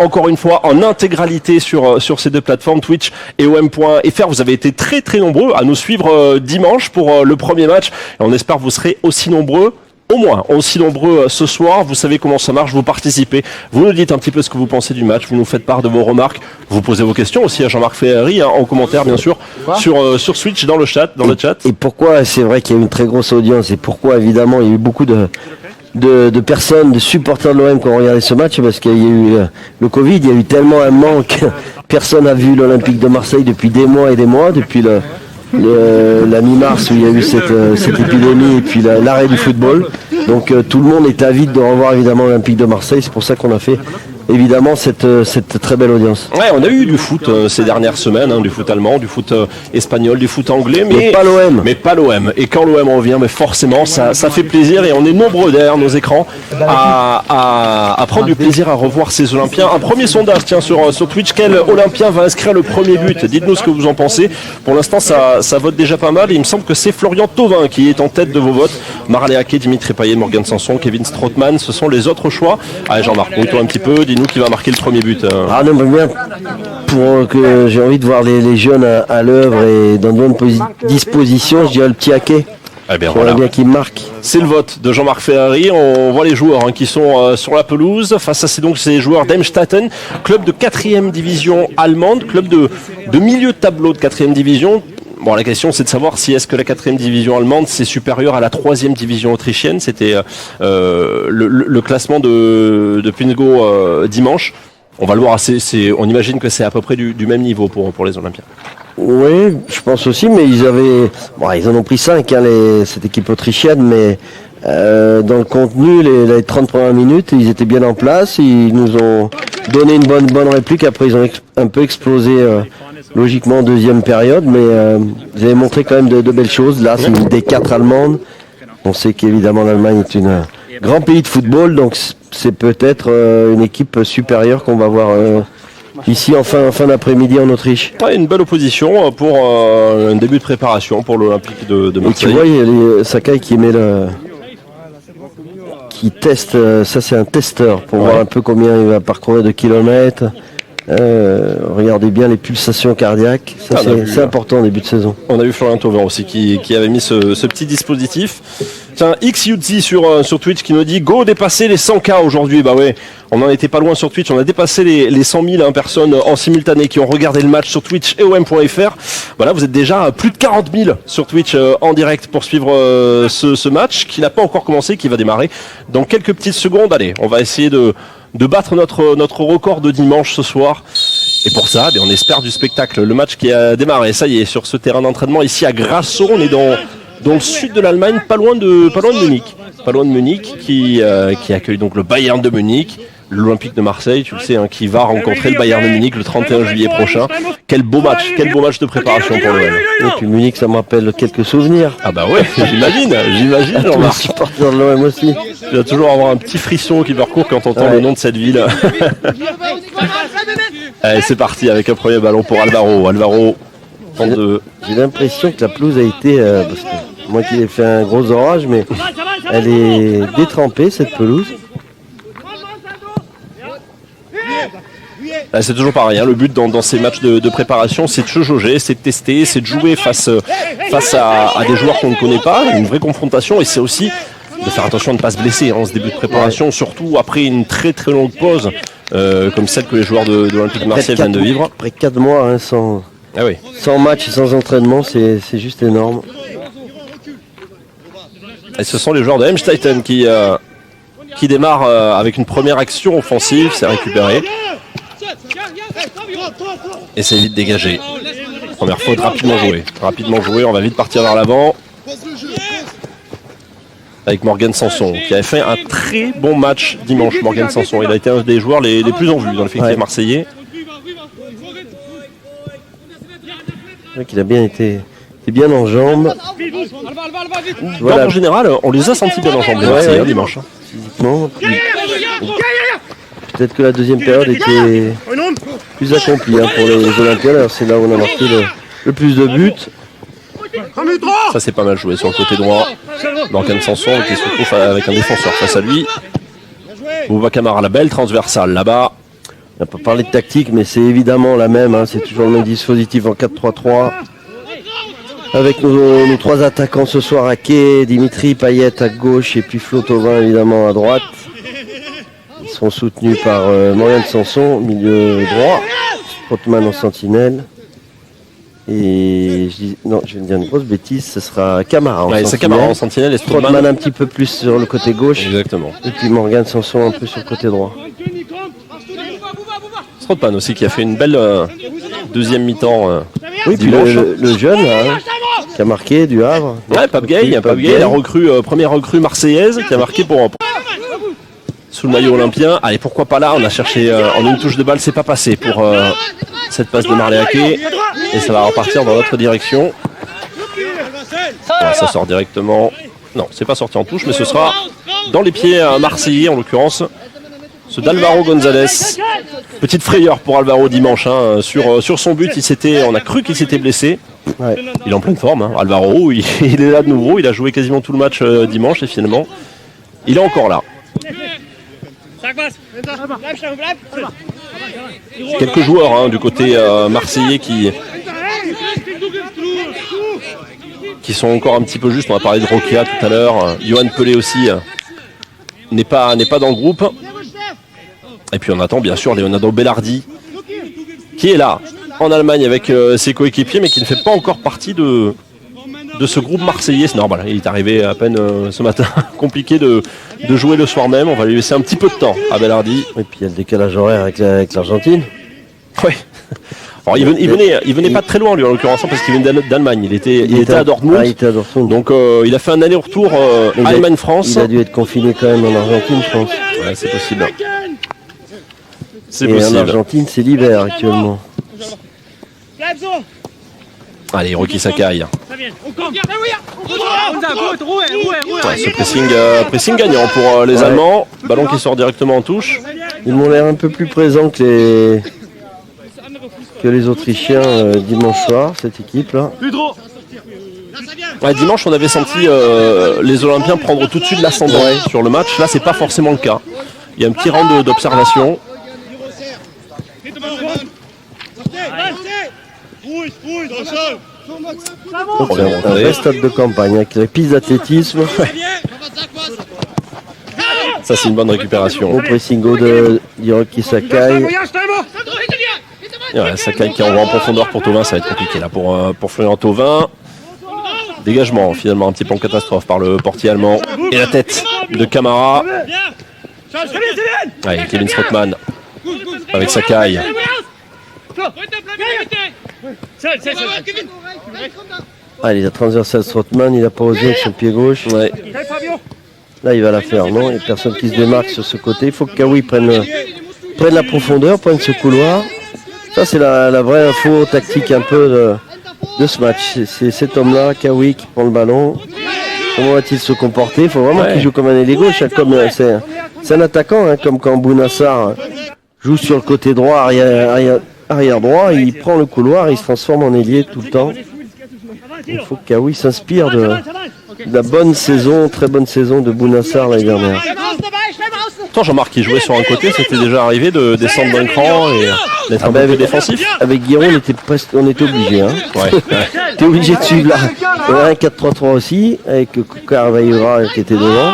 encore une fois en intégralité sur ces deux plateformes, Twitch et OM.fr. Vous avez été très très nombreux à nous suivre dimanche pour le premier match. Et on espère que vous serez aussi nombreux. Au moins, aussi nombreux ce soir. Vous savez comment ça marche, vous participez. Vous nous dites un petit peu ce que vous pensez du match. Vous nous faites part de vos remarques. Vous posez vos questions aussi à Jean-Marc Ferrari, en commentaire bien sûr, sur Switch, dans le chat. Et pourquoi c'est vrai qu'il y a eu une très grosse audience et pourquoi évidemment il y a eu beaucoup de personnes, de supporters de l'OM qui ont regardé ce match, parce qu'il y a eu le Covid, il y a eu tellement un manque. Personne n'a vu l'Olympique de Marseille depuis des mois et des mois, depuis la mi-mars où il y a eu cette épidémie et puis l'arrêt du football. Donc tout le monde est avide de revoir évidemment l'Olympique de Marseille. C'est pour ça qu'on a fait évidemment cette très belle audience. Ouais, on a eu du foot ces dernières semaines, du foot allemand, du foot espagnol, du foot anglais, mais pas l'OM. Mais pas l'OM. Et quand l'OM revient, mais forcément ça fait plaisir et on est nombreux derrière nos écrans à prendre du plaisir à revoir ces Olympiens. Un premier sondage sur Twitch, quel Olympien va inscrire le premier but? Dites-nous ce que vous en pensez. Pour l'instant ça vote déjà pas mal et il me semble que c'est Florian Thauvin qui est en tête de vos votes. Marley Haquet, Dimitri Payet, Morgan Sanson, Kevin Strootman, ce sont les autres choix. Allez Jean-Marc, mouille-toi un petit peu, dis-nous qui va marquer le premier but. Ah non, mais bien, pour que j'ai envie de voir les jeunes à l'œuvre et dans de bonnes dispositions, je dirais le petit Haquet. Eh bien, voilà. Bien qu'il marque. C'est le vote de Jean-Marc Ferrari. On voit les joueurs qui sont sur la pelouse. Face à ces joueurs d'Emstetten, club de 4e division allemande, club de milieu de tableau de 4e division. Bon, la question c'est de savoir si est-ce que la 4e division allemande c'est supérieur à la 3e division autrichienne. C'était le classement de Pingo dimanche. On va le voir, on imagine que c'est à peu près du même niveau pour les Olympiens. Oui, je pense aussi, mais ils en ont pris 5, cette équipe autrichienne, mais dans le contenu, les 30 premières minutes, ils étaient bien en place, ils nous ont donné une bonne réplique, après ils ont un peu explosé logiquement en deuxième période, mais ils avaient montré quand même de belles choses. Là, c'est une des 4 allemandes. On sait qu'évidemment l'Allemagne est un grand pays de football, donc c'est peut-être une équipe supérieure qu'on va voir ici en fin d'après-midi en Autriche. Ouais, une belle opposition pour un début de préparation pour l'Olympique de Marseille. Et tu vois, il y a Sakai qui teste, ça c'est un testeur pour voir un peu combien il va parcourir de kilomètres. Regardez bien les pulsations cardiaques, ça c'est important en début de saison. On a vu Florian Thauvin aussi qui avait mis ce petit dispositif. Tiens, XUTZ sur Twitch qui nous dit go dépasser les 100K aujourd'hui. Bah ouais, on n'en était pas loin sur Twitch, on a dépassé les 100 000 personnes en simultané qui ont regardé le match sur Twitch et OM.fr. Voilà, vous êtes déjà à plus de 40 000 sur Twitch en direct pour suivre ce match qui n'a pas encore commencé, qui va démarrer dans quelques petites secondes. Allez, on va essayer de battre notre record de dimanche ce soir. Et pour ça, on espère du spectacle. Le match qui a démarré, ça y est, sur ce terrain d'entraînement ici à Grasso. On est dans le sud de l'Allemagne, pas loin de Munich. Pas loin de Munich qui accueille donc le Bayern de Munich. L'Olympique de Marseille, tu le sais, qui va rencontrer le Bayern de Munich le 31 juillet prochain. Quel beau match de préparation pour l'OM. Et puis Munich, ça me rappelle quelques souvenirs. Ah bah ouais, j'imagine, Jean-Marc. Supporter de l'OM aussi. Tu vas toujours avoir un petit frisson qui parcourt quand on entend le nom de cette ville. Allez, c'est parti avec un premier ballon pour Alvaro. J'ai l'impression que la pelouse a été, parce que moi qui ai fait un gros orage, mais elle est détrempée cette pelouse. C'est toujours pareil, le but dans ces matchs de préparation, c'est de se jauger, c'est de tester, c'est de jouer face à des joueurs qu'on ne connaît pas, une vraie confrontation, et c'est aussi de faire attention à ne pas se blesser en ce début de préparation, surtout après une très très longue pause, comme celle que les joueurs de l'Olympique de Marseille viennent de vivre. Après 4 mois, sans match et sans entraînement, c'est juste énorme. Et ce sont les joueurs de Emstetten qui démarrent avec une première action offensive, c'est récupéré. Et c'est vite dégagé. Première faute rapidement jouée, on va vite partir vers l'avant. Avec Morgan Sanson, qui avait fait un très bon match dimanche. Morgan Sanson, il a été un des joueurs les plus en vue dans l'effectif marseillais. Il a bien été bien en jambes. Voilà. En général, on les a sentis bien en jambes les Marseillais dimanche. Physiquement. Peut-être que la deuxième période était plus accomplie pour les Olympiens. Alors c'est là où on a marqué le plus de buts. Ça c'est pas mal joué sur le côté droit. Morgan Sanson qui se retrouve avec un défenseur face à lui. Bouba Kamara, la belle transversale là-bas. n'a pas parlé de tactique, mais c'est évidemment la même. Hein, c'est toujours le même dispositif en 4-3-3. Avec nos trois attaquants ce soir, Ake, Dimitri Payet à gauche et puis Flo Thauvin évidemment à droite. Ils seront soutenus par Morgan Sanson, milieu droit, Strootman en sentinelle. Et je vais dire une grosse bêtise, ce sera Camara en sentinelle. C'est Camara en sentinelle et Strootman un petit peu plus sur le côté gauche. Exactement. Et puis Morgan Sanson un peu sur le côté droit. Strootman aussi qui a fait une belle deuxième mi-temps. Oui, puis le jeune là, qui a marqué du Havre. Ouais, Pape Gay, la première recrue marseillaise qui a marqué pour sous le maillot olympien. Allez, pourquoi pas là, on a cherché en une touche de balle, c'est pas passé pour cette passe de Marley Ake. Et ça va repartir dans l'autre direction. Ouais, ça sort directement. Non, c'est pas sorti en touche, mais ce sera dans les pieds marseillais en l'occurrence. Ce d'Alvaro González. Petite frayeur pour Alvaro dimanche. Hein. Sur son but, on a cru qu'il s'était blessé. Ouais. Il est en pleine forme. Hein. Alvaro, il est là de nouveau. Il a joué quasiment tout le match dimanche et finalement, il est encore là. Quelques joueurs hein, du côté marseillais qui sont encore un petit peu justes. On a parlé de Roquia tout à l'heure. Johan Pelé aussi n'est pas dans le groupe. Et puis on attend bien sûr Leonardo Bellardi qui est là en Allemagne avec ses coéquipiers mais qui ne fait pas encore partie de ce groupe marseillais. C'est normal, il est arrivé à peine ce matin. Compliqué de jouer le soir même. On va lui laisser un petit peu de temps à Bellardi. Et puis il y a le décalage horaire avec l'Argentine. Oui. Alors il venait pas de très loin lui en l'occurrence parce qu'il venait d'Allemagne. Il était à Dortmund. Il était à Dortmund. Donc il a fait un aller-retour Allemagne-France. Il a dû être confiné quand même en Argentine, je pense. Ouais, c'est possible. C'est et possible. En Argentine, c'est l'hiver actuellement. Allez, Rocky Sakai. Ouais, ce pressing gagnant pour les Allemands. Ballon qui sort directement en touche. Ils m'ont l'air un peu plus présents que les Autrichiens dimanche soir, cette équipe-là. Ouais, dimanche, on avait senti les Olympiens prendre tout de suite l'ascendant sur le match. Là, c'est pas forcément le cas. Il y a un petit round d'observation. Un vrai stade de campagne avec la piste d'athlétisme. Ça, c'est une bonne récupération. Au pressing de Hiroki Sakai. Ouais, Sakai qui envoie en profondeur pour Thauvin, ça va être compliqué là pour Florian Thauvin. Dégagement finalement un petit peu en catastrophe par le portier allemand. Et la tête de Camara. Ouais, Kevin Strootman avec Sakai. Allez, la transversale Strootman, il n'a pas osé avec son pied gauche. Ouais. Là, il va la faire, non? Il n'y a personne qui se démarque sur ce côté. Il faut que Kawi prenne la profondeur, prenne ce couloir. Ça, c'est la vraie info tactique un peu de ce match. C'est cet homme-là, Kawi, qui prend le ballon. Comment va-t-il se comporter? Il faut vraiment qu'il joue comme un ailier gauche. C'est un attaquant, hein, comme quand Bounassar joue sur le côté droit, arrière droit. Il prend le couloir, il se transforme en ailier tout le temps. Il faut que Kawi s'inspire de la bonne saison, très bonne saison de Bounassar l'année dernière. Toi, Jean-Marc qui jouait sur un côté, c'était déjà arrivé de descendre d'un cran et d'être un peu défensif. Avec Guiraud, on était obligé. Hein. T'es obligé de suivre là. Il y avait un 4-3-3 aussi, avec Carvalho qui était devant.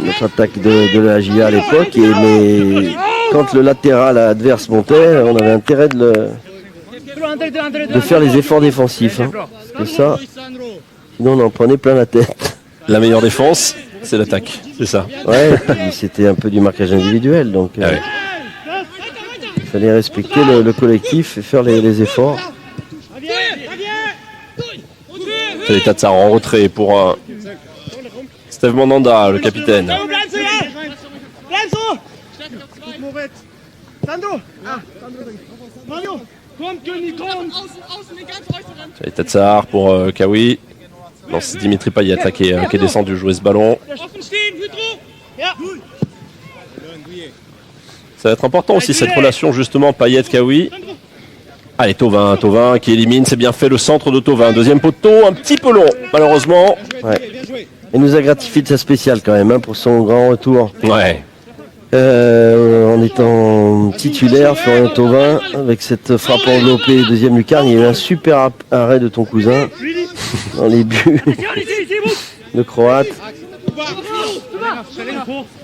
Notre attaque de la GIA à l'époque. Mais quand le latéral adverse montait, on avait intérêt de faire les efforts défensifs. Hein. Parce que ça, sinon on en prenait plein la tête. La meilleure défense, c'est l'attaque, c'est ça. Ouais, c'était un peu du marquage individuel, donc il fallait respecter le collectif et faire les efforts. C'est l'état de ça en retrait pour Steve Mandanda, le capitaine. C'est l'état de Sahar pour Kawi. Non, c'est Dimitri Payet là, qui est descendu jouer ce ballon. Ça va être important aussi cette relation justement Payet-Kawi. Allez, Thauvin qui élimine, c'est bien fait le centre de Thauvin. Deuxième poteau, un petit peu long malheureusement. Ouais. Il nous a gratifié de sa spéciale quand même hein, pour son grand retour. Ouais. En étant titulaire, Florian Thauvin, avec cette frappe enveloppée, deuxième lucarne, il y a eu un super arrêt de ton cousin dans les buts. Le Croate.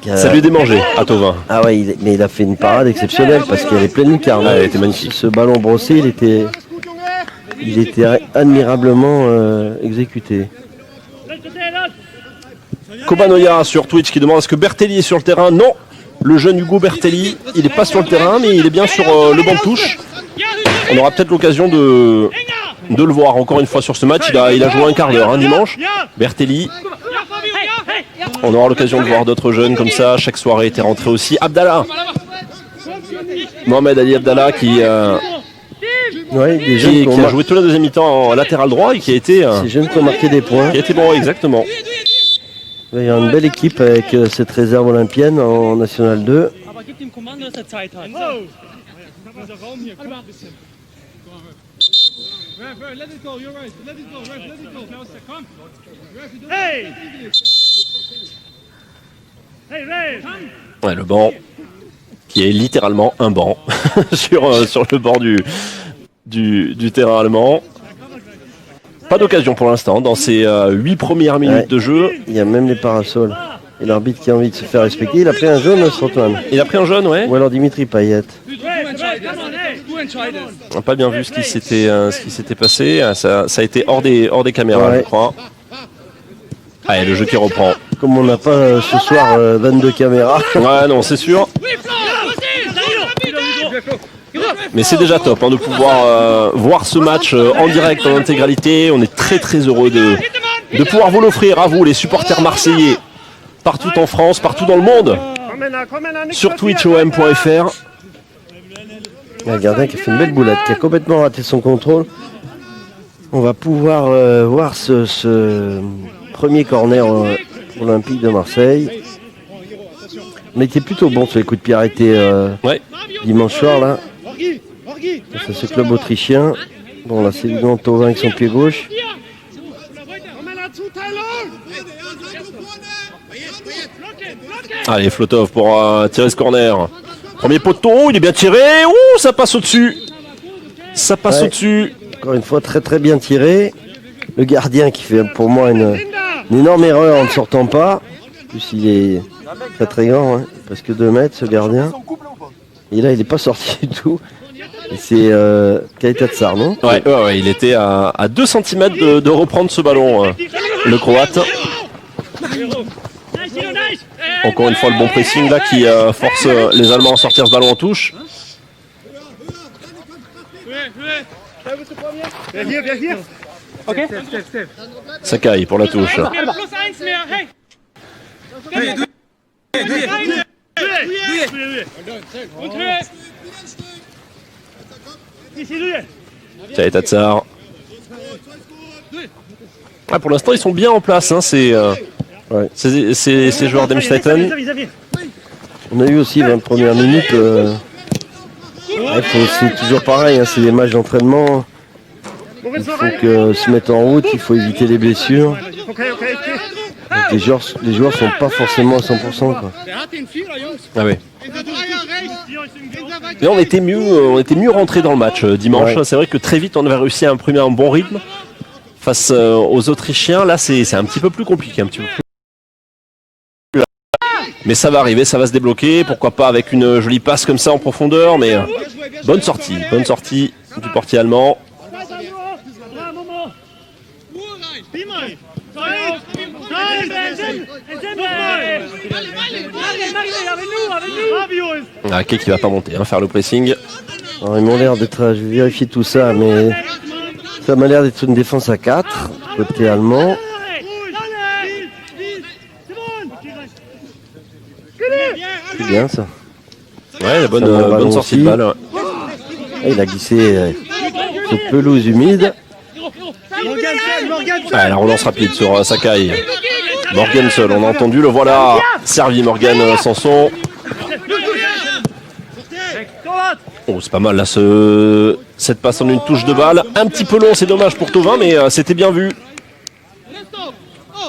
Ça lui est démangé à Thauvin. Ah ouais, mais il a fait une parade exceptionnelle parce qu'il y avait pleine lucarne. Elle était magnifique. Ce ballon brossé, il était admirablement exécuté. Kobanoya sur Twitch qui demande est-ce que Bertelli est sur le terrain? Non, le jeune Hugo Bertelli, il n'est pas sur le terrain, mais il est bien sur le banc de touche. On aura peut-être l'occasion de le voir encore une fois sur ce match. Il a joué un quart d'heure dimanche. Bertelli. On aura l'occasion de voir d'autres jeunes comme ça. Chaque soirée était rentré aussi. Abdallah. Mohamed Ali Abdallah qui a joué toute la deuxième mi-temps en latéral droit et qui a été. Ces jeunes qui ont marqué des points. Qui a été bon, exactement. Il y a une belle équipe avec cette réserve olympienne en National 2. Ouais, le banc qui est littéralement un banc sur le bord du terrain allemand. Pas d'occasion pour l'instant dans ces 8 premières minutes de jeu. Il y a même les parasols. Et l'arbitre qui a envie de se faire respecter. Il a pris un jaune, Antoine. Il a pris un jaune, ouais. Ou alors Dimitri Payet. On n'a pas bien vu ce qui s'était passé. Ça a été hors des caméras, je crois. Allez, le jeu qui reprend. Comme on n'a pas ce soir 22 caméras. Ouais, non, c'est sûr. Mais c'est déjà top de pouvoir voir ce match en direct, en intégralité. On est très très heureux de pouvoir vous l'offrir à vous, les supporters marseillais, partout en France, partout dans le monde, sur twitchom.fr. Il y a un gardien qui a fait une belle boulette, qui a complètement raté son contrôle. On va pouvoir voir ce premier corner olympique de Marseille. Mais il était plutôt bon sur les coups de pied arrêtés dimanche soir là. C'est ce club autrichien. Bon là c'est évidemment Thauvin avec son pied gauche. Allez, Flotov pour tirer ce corner. Premier poteau, il est bien tiré. Ouh, ça passe au-dessus. Ça passe au-dessus. Encore une fois, très très bien tiré. Le gardien qui fait pour moi une énorme erreur en ne sortant pas. En plus, il est très très grand, presque 2 mètres ce gardien. Et là, il n'est pas sorti du tout. Et c'est Kajtatsar, non? Ouais, il était à 2 cm de reprendre ce ballon, le Croate. Encore une fois, le bon pressing là qui force les Allemands à sortir ce ballon en touche. Sakai pour la touche. Kajtatsar. Pour l'instant, ils sont bien en place, ces joueurs d'Emstetten. On a eu aussi 20 premières minutes. C'est toujours pareil, c'est des matchs d'entraînement. Il faut se mettre en route, il faut éviter les blessures. Donc les joueurs ne sont pas forcément à 100%. Quoi. Ah oui. Mais on était mieux rentrés dans le match dimanche. C'est vrai que très vite on avait réussi à imprimer un bon rythme face aux Autrichiens. Là c'est un petit peu plus compliqué, un petit peu plus. Mais ça va arriver, ça va se débloquer. Pourquoi pas avec une jolie passe comme ça en profondeur. Mais bonne sortie du portier allemand. Ake qui va pas monter, faire le pressing. Alors, ils m'ont l'air d'être, je vais vérifier tout ça, mais ça m'a l'air d'être une défense à 4 côté allemand. C'est bien ça. Ouais, la bonne sortie de balle. Et il a glissé cette pelouse humide. La relance rapide sur Sakai. Morgan seul, on a entendu, le voilà. Servi Morgan Sanson. Oh, c'est pas mal là cette passe en une touche de balle. Un petit peu long, c'est dommage pour Thauvin, mais c'était bien vu.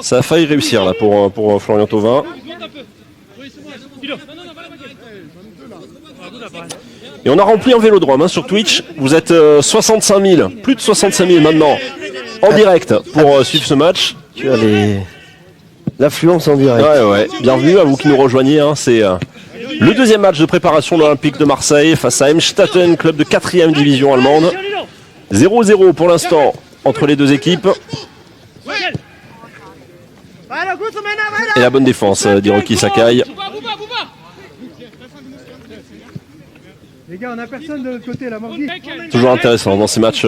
Ça a failli réussir là pour Florian Thauvin. Et on a rempli un vélodrome hein, sur Twitch. Vous êtes 65 000, plus de 65 000 maintenant, en direct pour suivre ce match. Tu as l'affluence en direct. Ouais. Bienvenue à vous qui nous rejoignez. Hein. C'est le deuxième match de préparation de l'Olympique de Marseille face à Emstetten, club de 4e division allemande. 0-0 pour l'instant entre les deux équipes. Et la bonne défense d'Hiroki Sakai. Les gars, on a personne de l'autre côté, la Morgui. Toujours intéressant dans ces matchs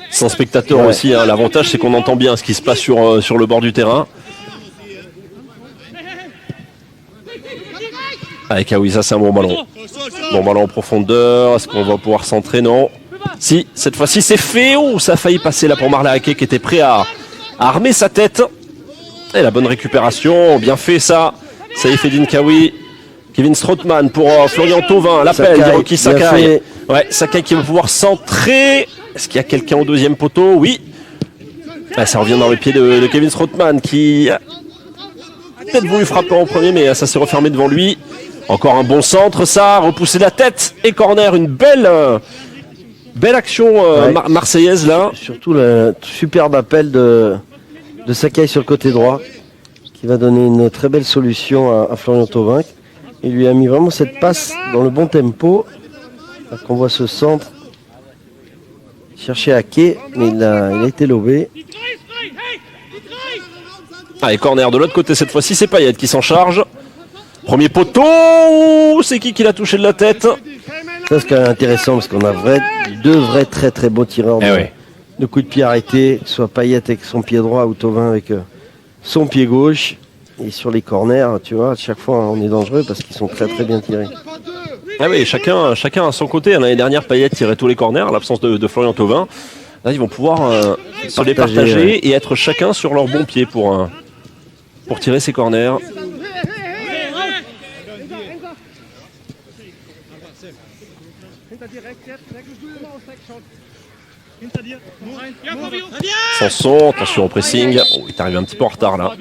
sans spectateurs aussi. Hein. L'avantage, c'est qu'on entend bien ce qui se passe sur le bord du terrain. Avec Awisa, c'est un bon ballon. Bon ballon en profondeur. Est-ce qu'on va pouvoir centrer? Non. Si, cette fois-ci, c'est fait. Oh, ça a failli passer là pour Marla Ake qui était prêt à armer sa tête. Et la bonne récupération. Bien fait ça. Saïf Edin Kawi. Kevin Strootman pour Florian Thauvin. L'appel d'Hiroki Sakai. Ouais, Sakai qui va pouvoir centrer. Est-ce qu'il y a quelqu'un au deuxième poteau? Oui. Ah, ça revient dans les pieds de Kevin Strootman qui a peut-être voulu frapper en premier, mais ça s'est refermé devant lui. Encore un bon centre, ça. Repousser la tête et corner. Une belle action marseillaise là. Surtout le superbe appel de Sakai sur le côté droit qui va donner une très belle solution à Florian Thauvin. Il lui a mis vraiment cette passe dans le bon tempo. Là qu'on voit ce centre chercher à quai, mais il a été lobé. Allez, corner de l'autre côté cette fois-ci, c'est Payet qui s'en charge. Premier poteau, c'est qui l'a touché de la tête? Ça c'est quand même intéressant parce qu'on a deux vrais très très beaux tireurs de coups de pied arrêtés, soit Payet avec son pied droit ou Thauvin avec son pied gauche. Et sur les corners, tu vois, à chaque fois on est dangereux parce qu'ils sont très très bien tirés. Ah oui, chacun à son côté. L'année dernière, Payet tirait tous les corners, à l'absence de Florian Thauvin. Là, ils vont pouvoir se les partager et être chacun sur leur bon pied pour tirer ces corners. Sanson, attention au pressing. Oh, il est arrivé un petit peu en retard là.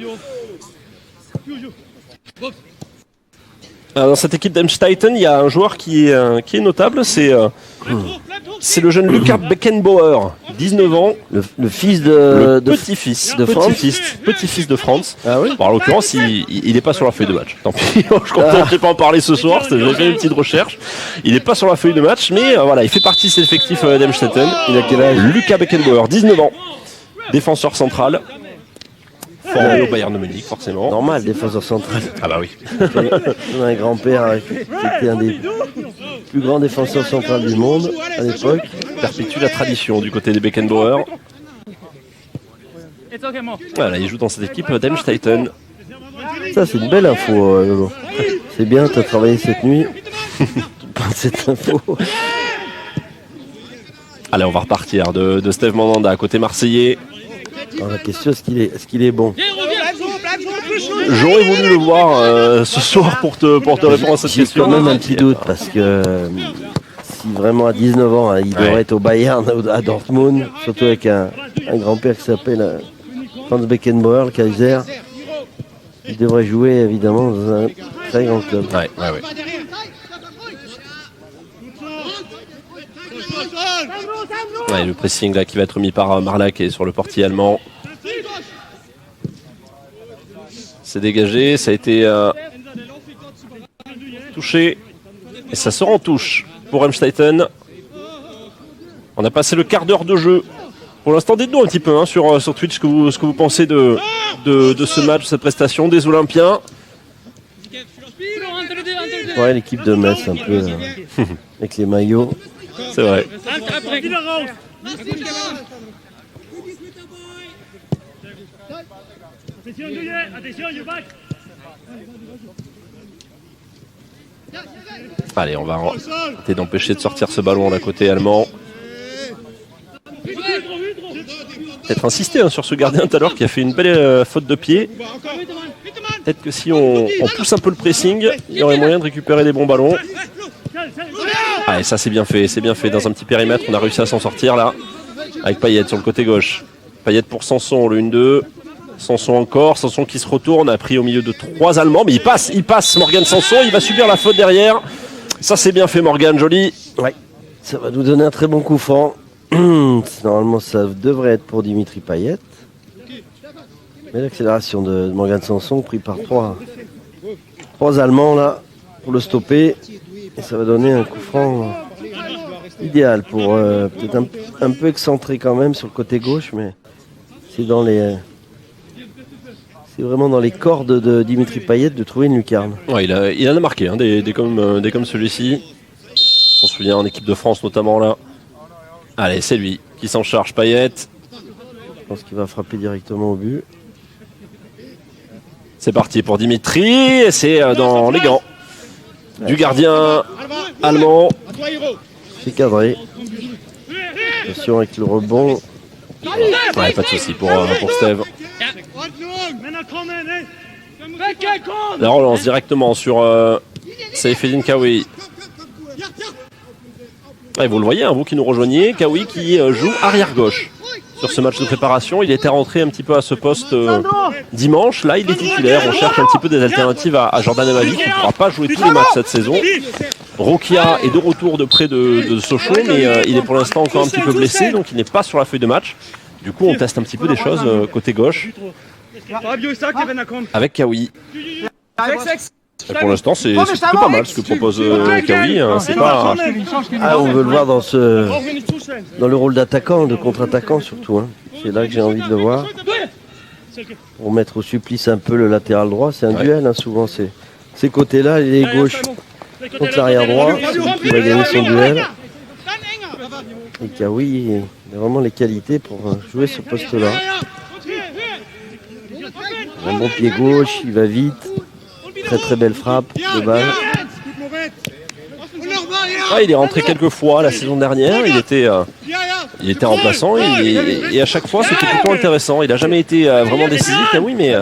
Dans cette équipe d'Emstetten, il y a un joueur qui est notable, c'est le jeune Luca Beckenbauer, 19 ans, le fils de petit-fils de France. Petit-fils de France. Ah oui. Bon, en l'occurrence, il n'est pas sur la feuille de match. Tant pis, je comptais pas en parler ce soir, j'ai fait une petite recherche. Il n'est pas sur la feuille de match, mais voilà, il fait partie de cet effectif d'Emstetten. Il a quel âge? Luca Beckenbauer, 19 ans, défenseur central. Formé au Bayern de Munich, forcément. Normal, défenseur central. Ah bah oui. On a un grand-père qui était un des plus grands défenseurs centrales du monde à l'époque. Perpétue la tradition du côté des Beckenbauer. Voilà, il joue dans cette équipe d'Emstetten. Ça, c'est une belle info, Lolo. C'est bien, tu as travaillé cette nuit. Cette info. Allez, on va repartir de Steve Mandanda, côté marseillais. Alors, la question, est-ce qu'il est bon? J'aurais voulu le voir ce soir pour te répondre à cette question. J'ai quand même un petit doute parce que si vraiment à 19 ans il devrait être au Bayern, à Dortmund, surtout avec un grand-père qui s'appelle Franz Beckenbauer, le Kaiser, il devrait jouer évidemment dans un très grand club. Ouais. Ouais, le pressing là qui va être mis par Marla qui est sur le portier allemand. C'est dégagé, ça a été touché et ça sort en touche pour Emstetten. On a passé le quart d'heure de jeu. Pour l'instant, dites-nous un petit peu sur Twitch ce que vous pensez de ce match, de cette prestation des Olympiens. Ouais, l'équipe de Metz un peu avec les maillots. C'est vrai. Allez, on va tenter d'empêcher de sortir ce ballon là côté allemand. Peut-être insister sur ce gardien tout à l'heure qui a fait une belle faute de pied. Peut-être que si on pousse un peu le pressing, il y aurait moyen de récupérer des bons ballons. Ah, et ça c'est bien fait dans un petit périmètre, on a réussi à s'en sortir là, avec Payet sur le côté gauche. Payet pour Sanson, le 1-2. Sanson encore, Sanson qui se retourne, a pris au milieu de 3 Allemands, mais il passe Morgan Sanson, il va subir la faute derrière. Ça c'est bien fait Morgan, joli. Ouais. Ça va nous donner un très bon coup franc. Normalement, ça devrait être pour Dimitri Payet. Mais l'accélération de Morgan Sanson pris par trois Allemands là pour le stopper. Et ça va donner un coup franc idéal pour peut-être un peu excentré quand même sur le côté gauche, mais c'est c'est vraiment dans les cordes de Dimitri Payet de trouver une lucarne. Ouais, il en a marqué, hein, des comme celui-ci. On se souvient en équipe de France notamment là. Allez, c'est lui qui s'en charge, Payet. Je pense qu'il va frapper directement au but. C'est parti pour Dimitri, et c'est dans les gants du gardien allemand. C'est cadré. Attention avec le rebond. Ouais, pas de souci pour Steve. La relance directement sur Saifeddine Kaoui. Ouais, vous le voyez, hein, vous qui nous rejoignez, Kaoui qui joue arrière gauche sur ce match de préparation. Il était rentré un petit peu à ce poste dimanche. Là, il est titulaire. On cherche un petit peu des alternatives à Jordan Amavi qui ne pourra pas jouer tous les matchs cette saison. Rokia est de retour de près de Sochaux, mais il est pour l'instant encore un petit peu blessé, donc il n'est pas sur la feuille de match. Du coup, on teste un petit peu des choses côté gauche avec Kaoui. Et pour l'instant, c'est plutôt pas mal ce que propose Kaoui. Hein. C'est pas... on veut le voir dans le rôle d'attaquant, de contre-attaquant surtout. Hein. C'est là que j'ai envie de le voir. Pour mettre au supplice un peu le latéral droit. C'est un duel, hein, souvent. Ces côtés-là, il est gauche contre l'arrière droit. C'est lui qui va gagner son duel. Et Kaoui, il a vraiment les qualités pour jouer ce poste-là. Un bon pied gauche, il va vite. Très très belle frappe de balle. Ah, il est rentré quelques fois la saison dernière. Il était remplaçant et à chaque fois c'était plutôt intéressant. Il n'a jamais été vraiment décisif, oui, mais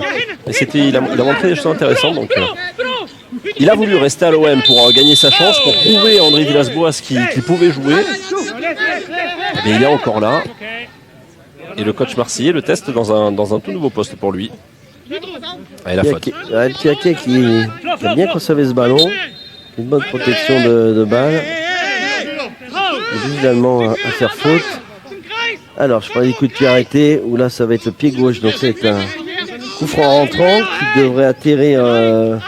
il a montré des choses intéressantes. Donc, il a voulu rester à l'OM pour gagner sa chance, pour prouver à André Villas-Boas qu'il pouvait jouer. Mais il est encore là. Et le coach marseillais le teste dans un tout nouveau poste pour lui. Allez, la faute. Le Piaquet qui a bien conservé ce ballon. Une bonne protection de balle. Évidemment à faire faute. Alors je prends des coups de pied arrêtés. Où là ça va être le pied gauche. Donc c'est un coup franc rentrant qui devrait atterrir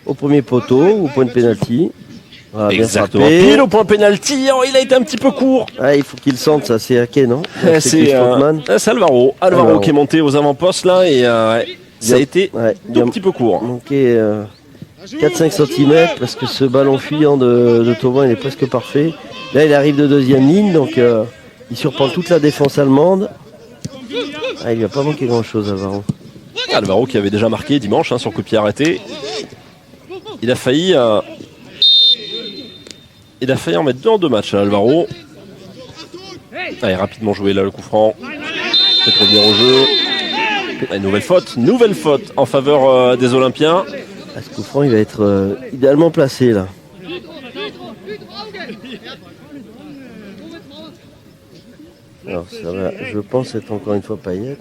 au premier poteau, au point de pénalty. Voilà, exactement. Pile au point pénalty. Oh, il a été un petit peu court. Ah, il faut qu'il sente ça. C'est Ake, non? C'est Alvaro. Alvaro qui est monté aux avant-postes là et ça a été un petit peu court. Manqué 4-5 cm parce que ce ballon fuyant de Thauvin il est presque parfait. Là il arrive de deuxième ligne donc il surprend toute la défense allemande. Ah, il lui a pas manqué grand chose Alvaro. Alvaro qui avait déjà marqué dimanche sur coup de pied arrêté. Il a failli en mettre 2 en 2 matchs Alvaro. Allez, rapidement joué là le coup franc. Peut-être revenir au jeu. Allez, nouvelle faute en faveur des Olympiens. Ce coup franc il va être idéalement placé là. Alors ça va, je pense être encore une fois Payet.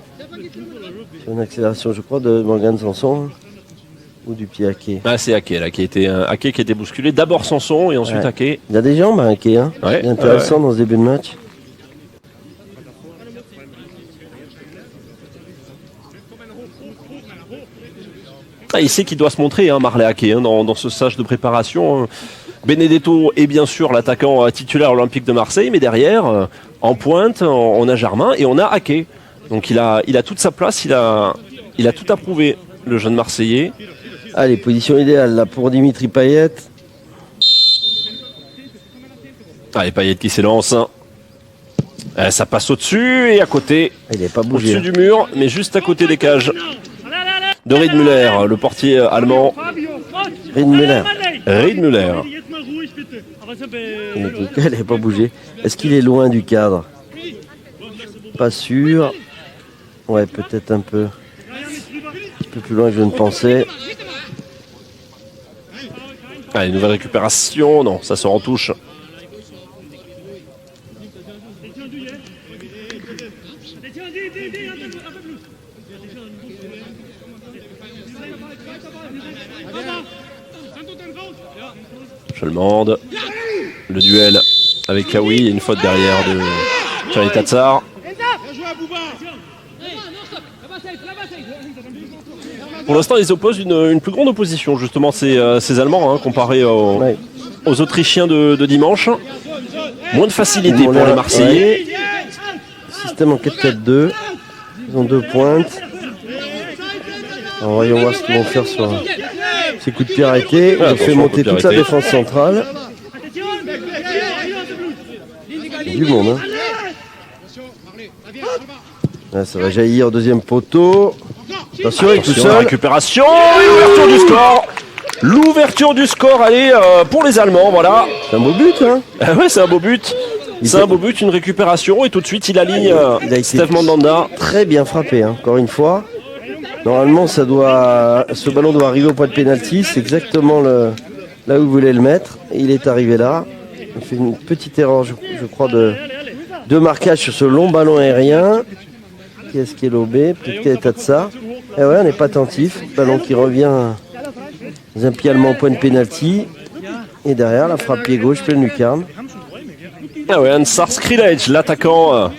Sur une accélération je crois de Morgan Sanson ou du pied Ake. Ah, c'est Ake là qui a été bousculé. D'abord Sanson et ensuite Ake. Il a des jambes Ake, hein. Ouais, il est intéressant dans ce début de match. Il sait qu'il doit se montrer, Marley Ake, dans ce stage de préparation. Benedetto est bien sûr l'attaquant titulaire olympique de Marseille, mais derrière, en pointe, on a Germain et on a Ake. Donc il a toute sa place, il a tout à prouver, le jeune Marseillais. Allez, position idéale là pour Dimitri Payet. Allez, Payet qui s'élance. Ça passe au-dessus et à côté. Il n'est pas bougé. Au-dessus du mur, mais juste à côté des cages. De Riedmüller, le portier allemand. Riedmüller. Il n'est pas bougé. Est-ce qu'il est loin du cadre? Pas sûr. Ouais, peut-être un peu plus loin que je ne pensais. Allez, nouvelle récupération. Non, ça sort en touche. Je le demande. Le duel avec Kawi. Il y a une faute derrière de Charlie Tatsar. Pour l'instant, ils opposent une plus grande opposition, justement, ces Allemands, hein, comparés aux Autrichiens de dimanche. Moins de facilité pour les Marseillais. Ouais. Système en 4-4-2. Ils ont 2 pointes. Alors, voyons voir ce qu'ils vont faire sur ces coups de pied arrêtés. Ils ont fait monter toute la défense centrale. Il y a du monde. Hein. Là, ça va jaillir au deuxième poteau. Attention, il est tout seul. Récupération et l'ouverture du score. L'ouverture du score, allez, pour les Allemands, voilà. C'est un beau but, hein. Ouais, c'est un beau but. C'est un beau but, une récupération et tout de suite il aligne Steve Mandanda. Très bien frappé, hein, encore une fois. Normalement, ce ballon doit arriver au point de pénalty. C'est exactement là où il voulait le mettre. Et il est arrivé là. Il fait une petite erreur, je crois, de marquage sur ce long ballon aérien. Qui est-ce qui est lobé? Peut-être qu'il est de ça. Et ouais, on n'est pas attentif. Ballon qui revient dans un pied allemand au point de pénalty. Et derrière, la frappe pied gauche, pleine lucarne. Ah ouais, Ansar Skrillex, l'attaquant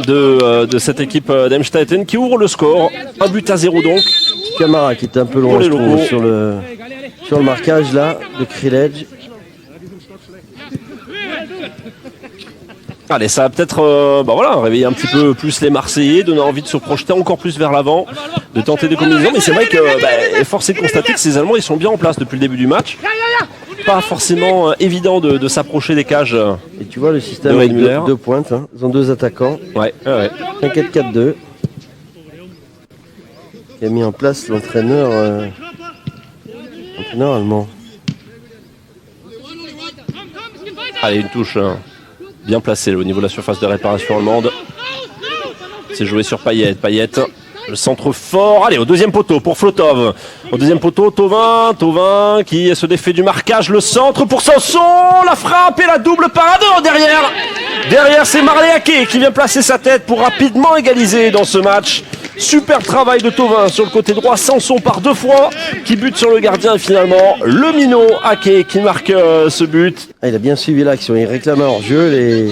de cette équipe d'Emstetten qui ouvre le score. 1-0 donc. Camara qui est un peu loin, je trouve, sur le marquage là de Skrillex. Allez, ça va peut-être réveiller un petit peu plus les Marseillais, donner envie de se projeter encore plus vers l'avant, de tenter des combinaisons. Mais c'est vrai que force est de constater que ces Allemands ils sont bien en place depuis le début du match. Pas forcément évident de s'approcher des cages. Et tu vois le système avec 2 pointes, hein. Ils ont 2 attaquants. Ouais. Un 4-4-2 qui a mis en place l'entraîneur allemand. Allez, une touche bien placée au niveau de la surface de réparation allemande. C'est joué sur Payet. Le centre fort. Allez, au deuxième poteau pour Flotov. Au deuxième poteau, Thauvin qui se défait du marquage. Le centre pour Sanson. La frappe et la double parade derrière. Derrière, c'est Marley Ake qui vient placer sa tête pour rapidement égaliser dans ce match. Super travail de Thauvin sur le côté droit. Sanson par 2 fois qui bute sur le gardien. Et finalement, le minot Ake qui marque ce but. Ah, il a bien suivi l'action. Il réclame un hors-jeu.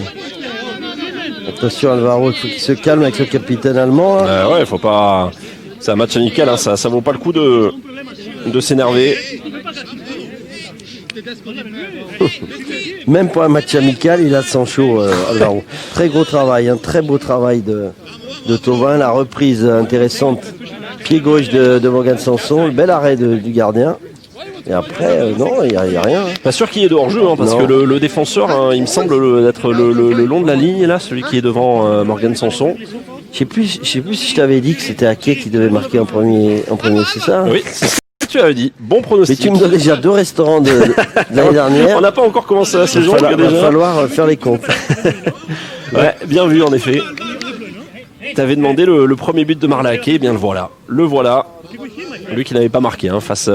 Attention Alvaro, il faut qu'il se calme avec le capitaine allemand. Ouais, faut pas. C'est un match amical, hein, ça vaut pas le coup de s'énerver. Même pour un match amical, il a le sang chaud, Alvaro. Très gros travail, un très beau travail de Thauvin. La reprise intéressante, pied gauche de Morgan Sanson, le bel arrêt du gardien. Et après, non, il n'y a rien. Pas sûr qu'il y ait de hors-jeu, hein, parce que le défenseur, hein, il me semble être le long de la ligne, là, celui qui est devant Morgan Sanson. Je sais plus si je t'avais dit que c'était Ake qui devait marquer en premier, c'est ça? Oui, c'est ce que tu avais dit. Bon pronostic. Mais tu me donnes déjà 2 restaurants de l'année dernière. On n'a pas encore commencé la saison. Il va falloir faire les comptes. Ouais, bien vu en effet. Tu avais demandé le premier but de Marley Ake, eh bien le voilà. Lui qui n'avait pas marqué face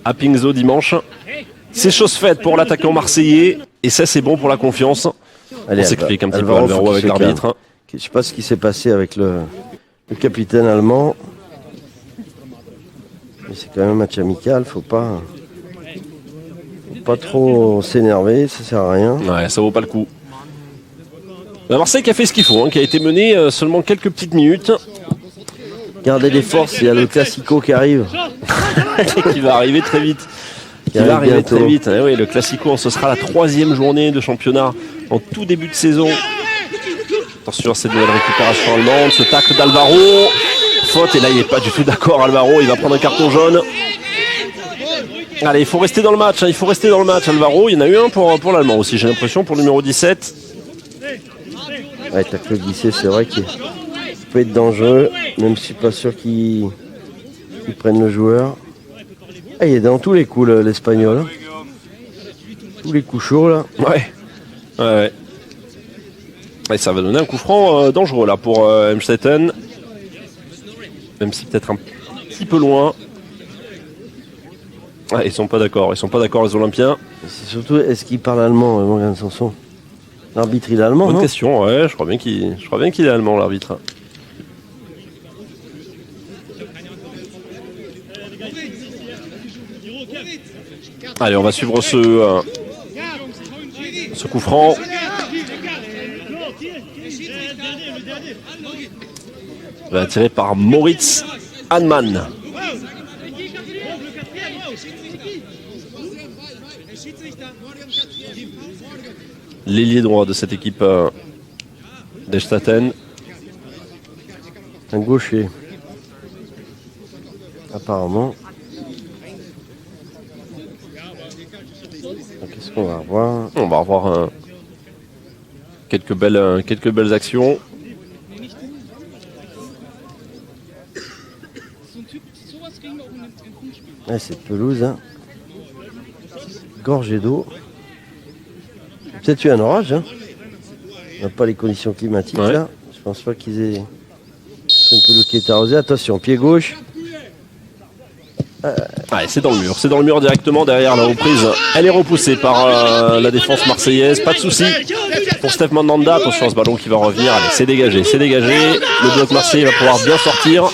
à Pingzo dimanche. C'est chose faite pour l'attaquant marseillais et ça c'est bon pour la confiance. Allez, on s'explique un petit peu Alvaro avec l'arbitre. Je ne sais pas ce qui s'est passé avec le capitaine allemand. Mais c'est quand même un match amical, faut pas trop s'énerver, ça sert à rien. Ouais, ça vaut pas le coup. La Marseille qui a fait ce qu'il faut, qui a été mené seulement quelques petites minutes. Gardez les forces, il y a le Classico qui arrive. qui va arriver très vite. Eh oui, le Classico, ce sera la 3e journée de championnat en tout début de saison. Attention à cette nouvelle récupération allemande, ce tacle d'Alvaro. Faute, et là il n'est pas du tout d'accord Alvaro, il va prendre un carton jaune. Allez, il faut rester dans le match, Alvaro. Il y en a eu un pour l'Allemand aussi, j'ai l'impression, pour le numéro 17. Ouais, tacle glissé, c'est vrai qu'il peut être dangereux, même si je suis pas sûr qu'ils prennent le joueur. Ah, il est dans tous les coups l'Espagnol. Tous les coups chauds là. Ouais. Et ça va donner un coup franc dangereux là pour Emstetten. Même si peut-être un petit peu loin. Ouais, ils sont pas d'accord les Olympiens. C'est surtout, est-ce qu'il parle allemand, Morgan Sanson? L'arbitre il est allemand, bonne non? question, ouais, je crois bien qu'il est allemand l'arbitre. Allez, on va suivre ce coup franc. Tiré par Moritz Hahnemann. L'ailier droit de cette équipe d'Echthaten. Un gaucher. Apparemment. Qu'est-ce qu'on va revoir? On va revoir quelques belles actions. Ouais, cette pelouse, hein. Gorgée d'eau. Peut-être eu un orage, hein. On n'a pas les conditions climatiques là. Je pense pas qu'ils aient. C'est une pelouse qui est arrosée. Attention, pied gauche. Ouais, c'est dans le mur. C'est dans le mur directement derrière la reprise. Elle est repoussée par la défense marseillaise. Pas de souci pour Steph Mandanda. Attention, ce ballon qui va revenir. Allez, c'est dégagé, c'est dégagé. Le bloc marseillais va pouvoir bien sortir.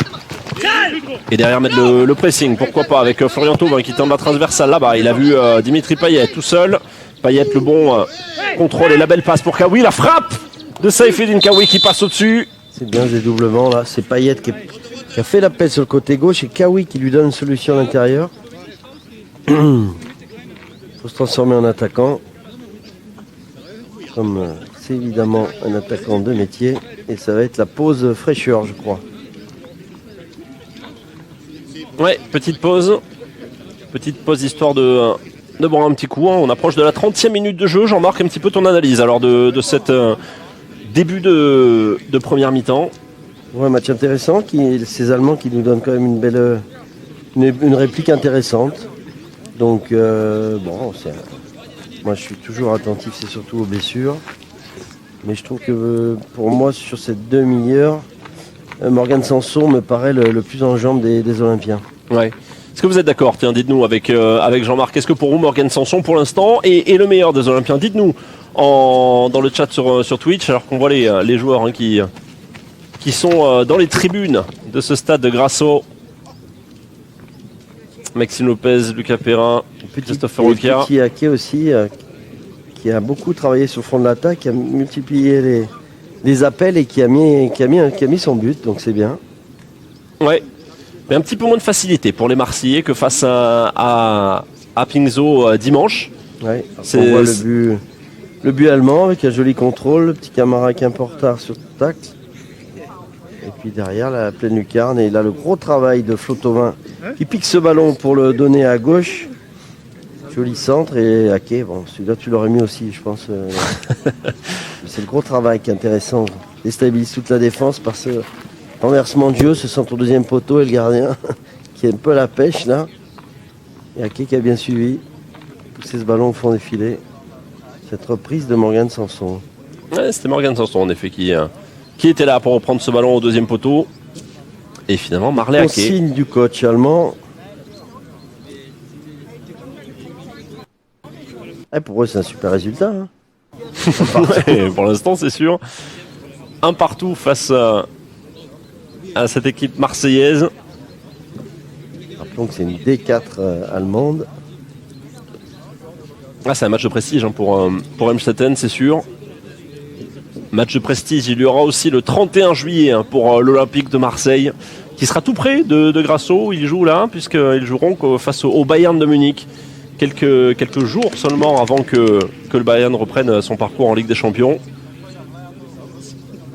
Et derrière mettre le pressing, pourquoi pas, avec Florian Thauvin qui tente la transversale là-bas. Il a vu Dimitri Payet tout seul. Payet, le bon contrôle et la belle passe pour Kawi. La frappe de Saifeddine Kawi qui passe au-dessus. C'est bien ce dédoublement là. C'est Payet qui a fait l'appel sur le côté gauche et Kawi qui lui donne une solution à l'intérieur. Faut se transformer en attaquant. Comme c'est évidemment un attaquant de métier. Et ça va être la pause fraîcheur, je crois. Ouais, petite pause. Petite pause histoire de boire un petit coup. On approche de la 30e minute de jeu. Jean-Marc, un petit peu ton analyse alors de cette début de première mi-temps. Ouais, match intéressant. Ces Allemands qui nous donnent quand même une belle une réplique intéressante. Donc, bon, moi je suis toujours attentif, c'est surtout aux blessures. Mais je trouve que pour moi, sur cette demi-heure, Morgan Sanson me paraît le plus en jambes des Olympiens. Ouais. Est-ce que vous êtes d'accord? Tiens, dites-nous avec Jean-Marc, est-ce que pour vous, Morgan Sanson, pour l'instant, est le meilleur des Olympiens? Dites-nous dans le chat sur Twitch, alors qu'on voit les joueurs hein, qui sont dans les tribunes de ce stade de Grasso. Maxime Lopez, Lucas Perrin, Christopher Leclerc. Petit Ake aussi, qui a beaucoup travaillé sur le front de l'attaque, qui a multiplié les appels et qui a mis son but, donc c'est bien. Ouais, mais un petit peu moins de facilité pour les Marseillais que face à Pingzo dimanche. Ouais, on voit le but allemand avec un joli contrôle, le petit Camara qui est un peu en retard sur le tacle. Et puis derrière la pleine lucarne, et il a le gros travail de Flo Thauvin qui pique ce ballon pour le donner à gauche. Joli centre et Ake, bon celui-là tu l'aurais mis aussi je pense. C'est le gros travail qui est intéressant. Déstabilise toute la défense par ce renversement de jeu, ce centre au deuxième poteau et le gardien qui a un peu la pêche là. Et Ake qui a bien suivi. Pousser ce ballon au fond des filets. Cette reprise de Morgan Sanson. Ouais, c'était Morgan Sanson en effet qui était là pour reprendre ce ballon au deuxième poteau. Et finalement Marley Ake. Signe du coach allemand. Et pour eux c'est un super résultat. Hein. Ouais, pour l'instant c'est sûr. Un partout face à cette équipe marseillaise. Rappelons que c'est une D4 allemande. Ah, c'est un match de prestige hein, pour Emstetten, c'est sûr. Match de prestige, il y aura aussi le 31 juillet hein, pour l'Olympique de Marseille, qui sera tout près de Grasso. Ils jouent là, puisqu'ils joueront face au Bayern de Munich. Quelques jours seulement avant que le Bayern reprenne son parcours en Ligue des Champions.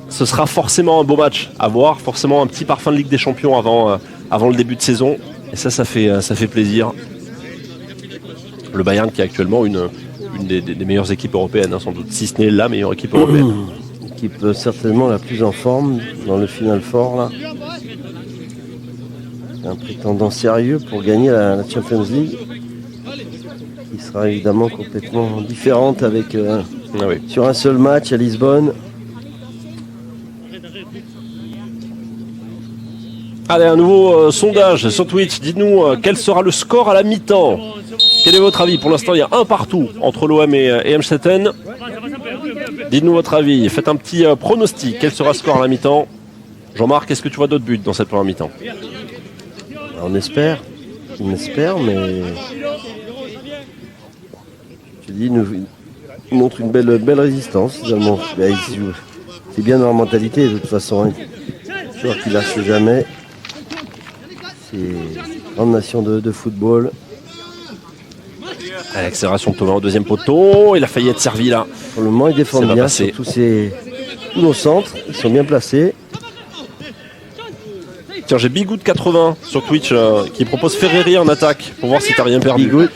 Ce sera forcément un beau match à voir, forcément un petit parfum de Ligue des Champions avant le début de saison. Et ça fait plaisir. Le Bayern qui est actuellement une des meilleures équipes européennes, hein, sans doute, si ce n'est la meilleure équipe européenne. Équipe certainement la plus en forme dans le Final Four là. Un prétendant sérieux pour gagner la Champions League. Qui sera évidemment complètement différente avec sur un seul match à Lisbonne. Allez, un nouveau sondage sur Twitch. Dites-nous quel sera le score à la mi-temps. Quel est votre avis? Pour l'instant, il y a un partout entre l'OM et Emstetten. Dites-nous votre avis. Faites un petit pronostic. Quel sera le score à la mi-temps? Jean-Marc, est-ce que tu vois d'autres buts dans cette première mi-temps? On espère, mais te dis, ils montrent une belle résistance. Finalement. C'est bien dans leur mentalité de toute façon. Hein. Joueur qui lâche jamais. C'est une grande nation de football. L'accélération de Thomas au deuxième poteau. Il a failli être servi là. Pour le moment, ils défendent bien. Tous nos centres, ils sont bien placés. Tiens, j'ai Bigoud 80 sur Twitch qui propose Ferreri en attaque pour voir si t'as rien perdu. Bigoud,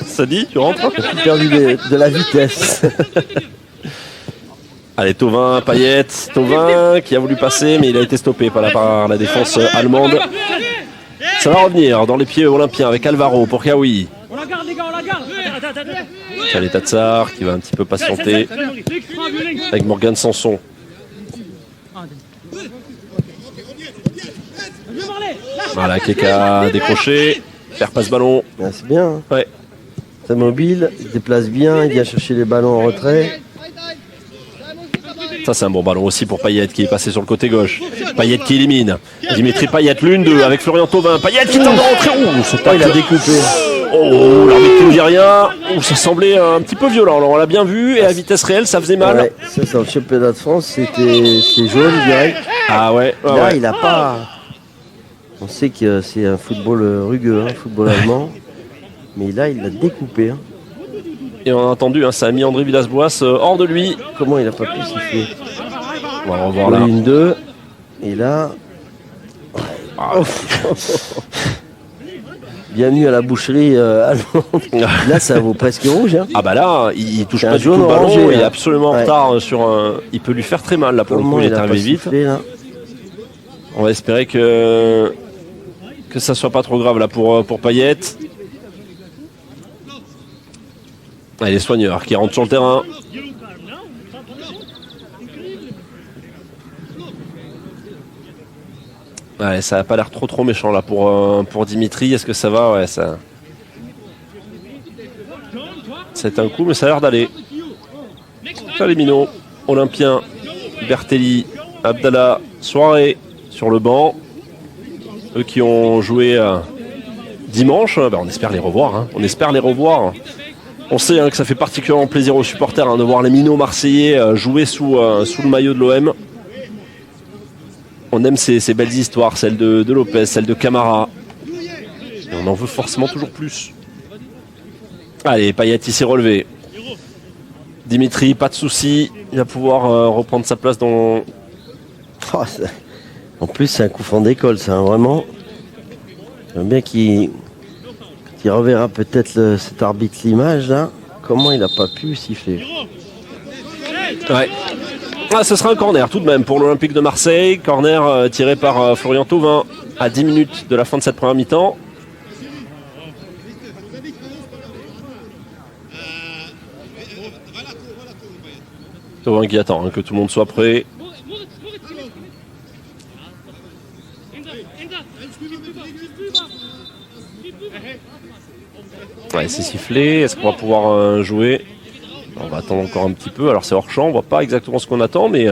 ça dit, tu rentres? J'ai perdu de la vitesse. Allez, Thauvin, Payet. Thauvin qui a voulu passer, mais il a été stoppé par la défense allemande. Ça va revenir dans les pieds olympiens avec Alvaro pour Kawi. On la garde, les gars, on la garde. Khaled Tatsar qui va un petit peu patienter avec Morgan Sanson. Voilà, Keka décroché, perd pas ce ballon. Ah, c'est bien. Hein. Ouais. C'est mobile, il se déplace bien, il vient chercher les ballons en retrait. Ça c'est un bon ballon aussi pour Payet qui est passé sur le côté gauche. Payet qui élimine. Dimitri Payet, l'une-deux avec Florian Thauvin. Payet qui tente de rentrer. Il a découpé. Oh, l'arbitre qui ne dit rien. Ça semblait un petit peu violent. Alors, on l'a bien vu et à vitesse réelle, ça faisait mal. Ouais, ça, dans le championnat de France, c'est jaune direct. Ah ouais. Là, il a pas. On sait que c'est un football rugueux, un football allemand. Mais là, il l'a découpé. Hein. Et on a entendu, ça a mis André Villas-Boas hors de lui. Comment il a pas pu siffler? On va revoir là. 1-2. Et là. Bienvenue à la boucherie allemande. Là, ça vaut presque rouge. Hein. Ah bah là, il touche pas du tout jaune le ballon. orangé, Il est hein. absolument en retard sur un. Il peut lui faire très mal là pour le coup. Il est arrivé vite. Sifflé, on va espérer que ça soit pas trop grave là pour Payet. Allez, les soigneurs qui rentrent sur le terrain. Ouais, ça n'a pas l'air trop méchant là pour Dimitri. Est-ce que ça va? Ouais, ça. C'est un coup, mais ça a l'air d'aller. Les minots, Olympien, Bertelli, Abdallah, Soirée sur le banc. Eux qui ont joué dimanche, on espère les revoir. Hein. On espère les revoir. On sait que ça fait particulièrement plaisir aux supporters de voir les minots marseillais jouer sous le maillot de l'OM. On aime ces belles histoires, celle de Lopez, celle de Camara. Et on en veut forcément toujours plus. Allez, Payet il s'est relevé. Dimitri, pas de souci, il va pouvoir reprendre sa place dans... Oh, en plus, c'est un coup franc d'école, ça, hein, vraiment. J'aime bien qu'il reverra peut-être cet arbitre l'image, là. Comment il n'a pas pu siffler? Ouais. Ah, ce sera un corner tout de même pour l'Olympique de Marseille. Corner tiré par Florian Thauvin à 10 minutes de la fin de cette première mi-temps. Thauvin qui attend que tout le monde soit prêt. Ouais, c'est sifflé. Est-ce qu'on va pouvoir jouer? On va attendre encore un petit peu. Alors c'est hors champ, on voit pas exactement ce qu'on attend, mais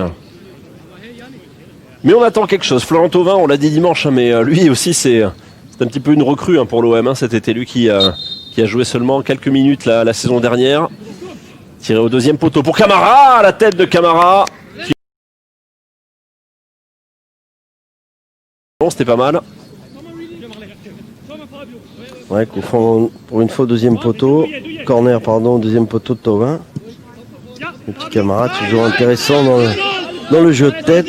on attend quelque chose. Florian Thauvin, on l'a dit dimanche, mais lui aussi c'est un petit peu une recrue pour l'OM. Cet été, lui qui a joué seulement quelques minutes la saison dernière. Tiré au deuxième poteau pour Camara, la tête de Camara. Bon, c'était pas mal. Ouais, coup franc pour une fois deuxième poteau. Corner, pardon, deuxième poteau de Thauvin. Le petit camarade, toujours intéressant dans le jeu de tête.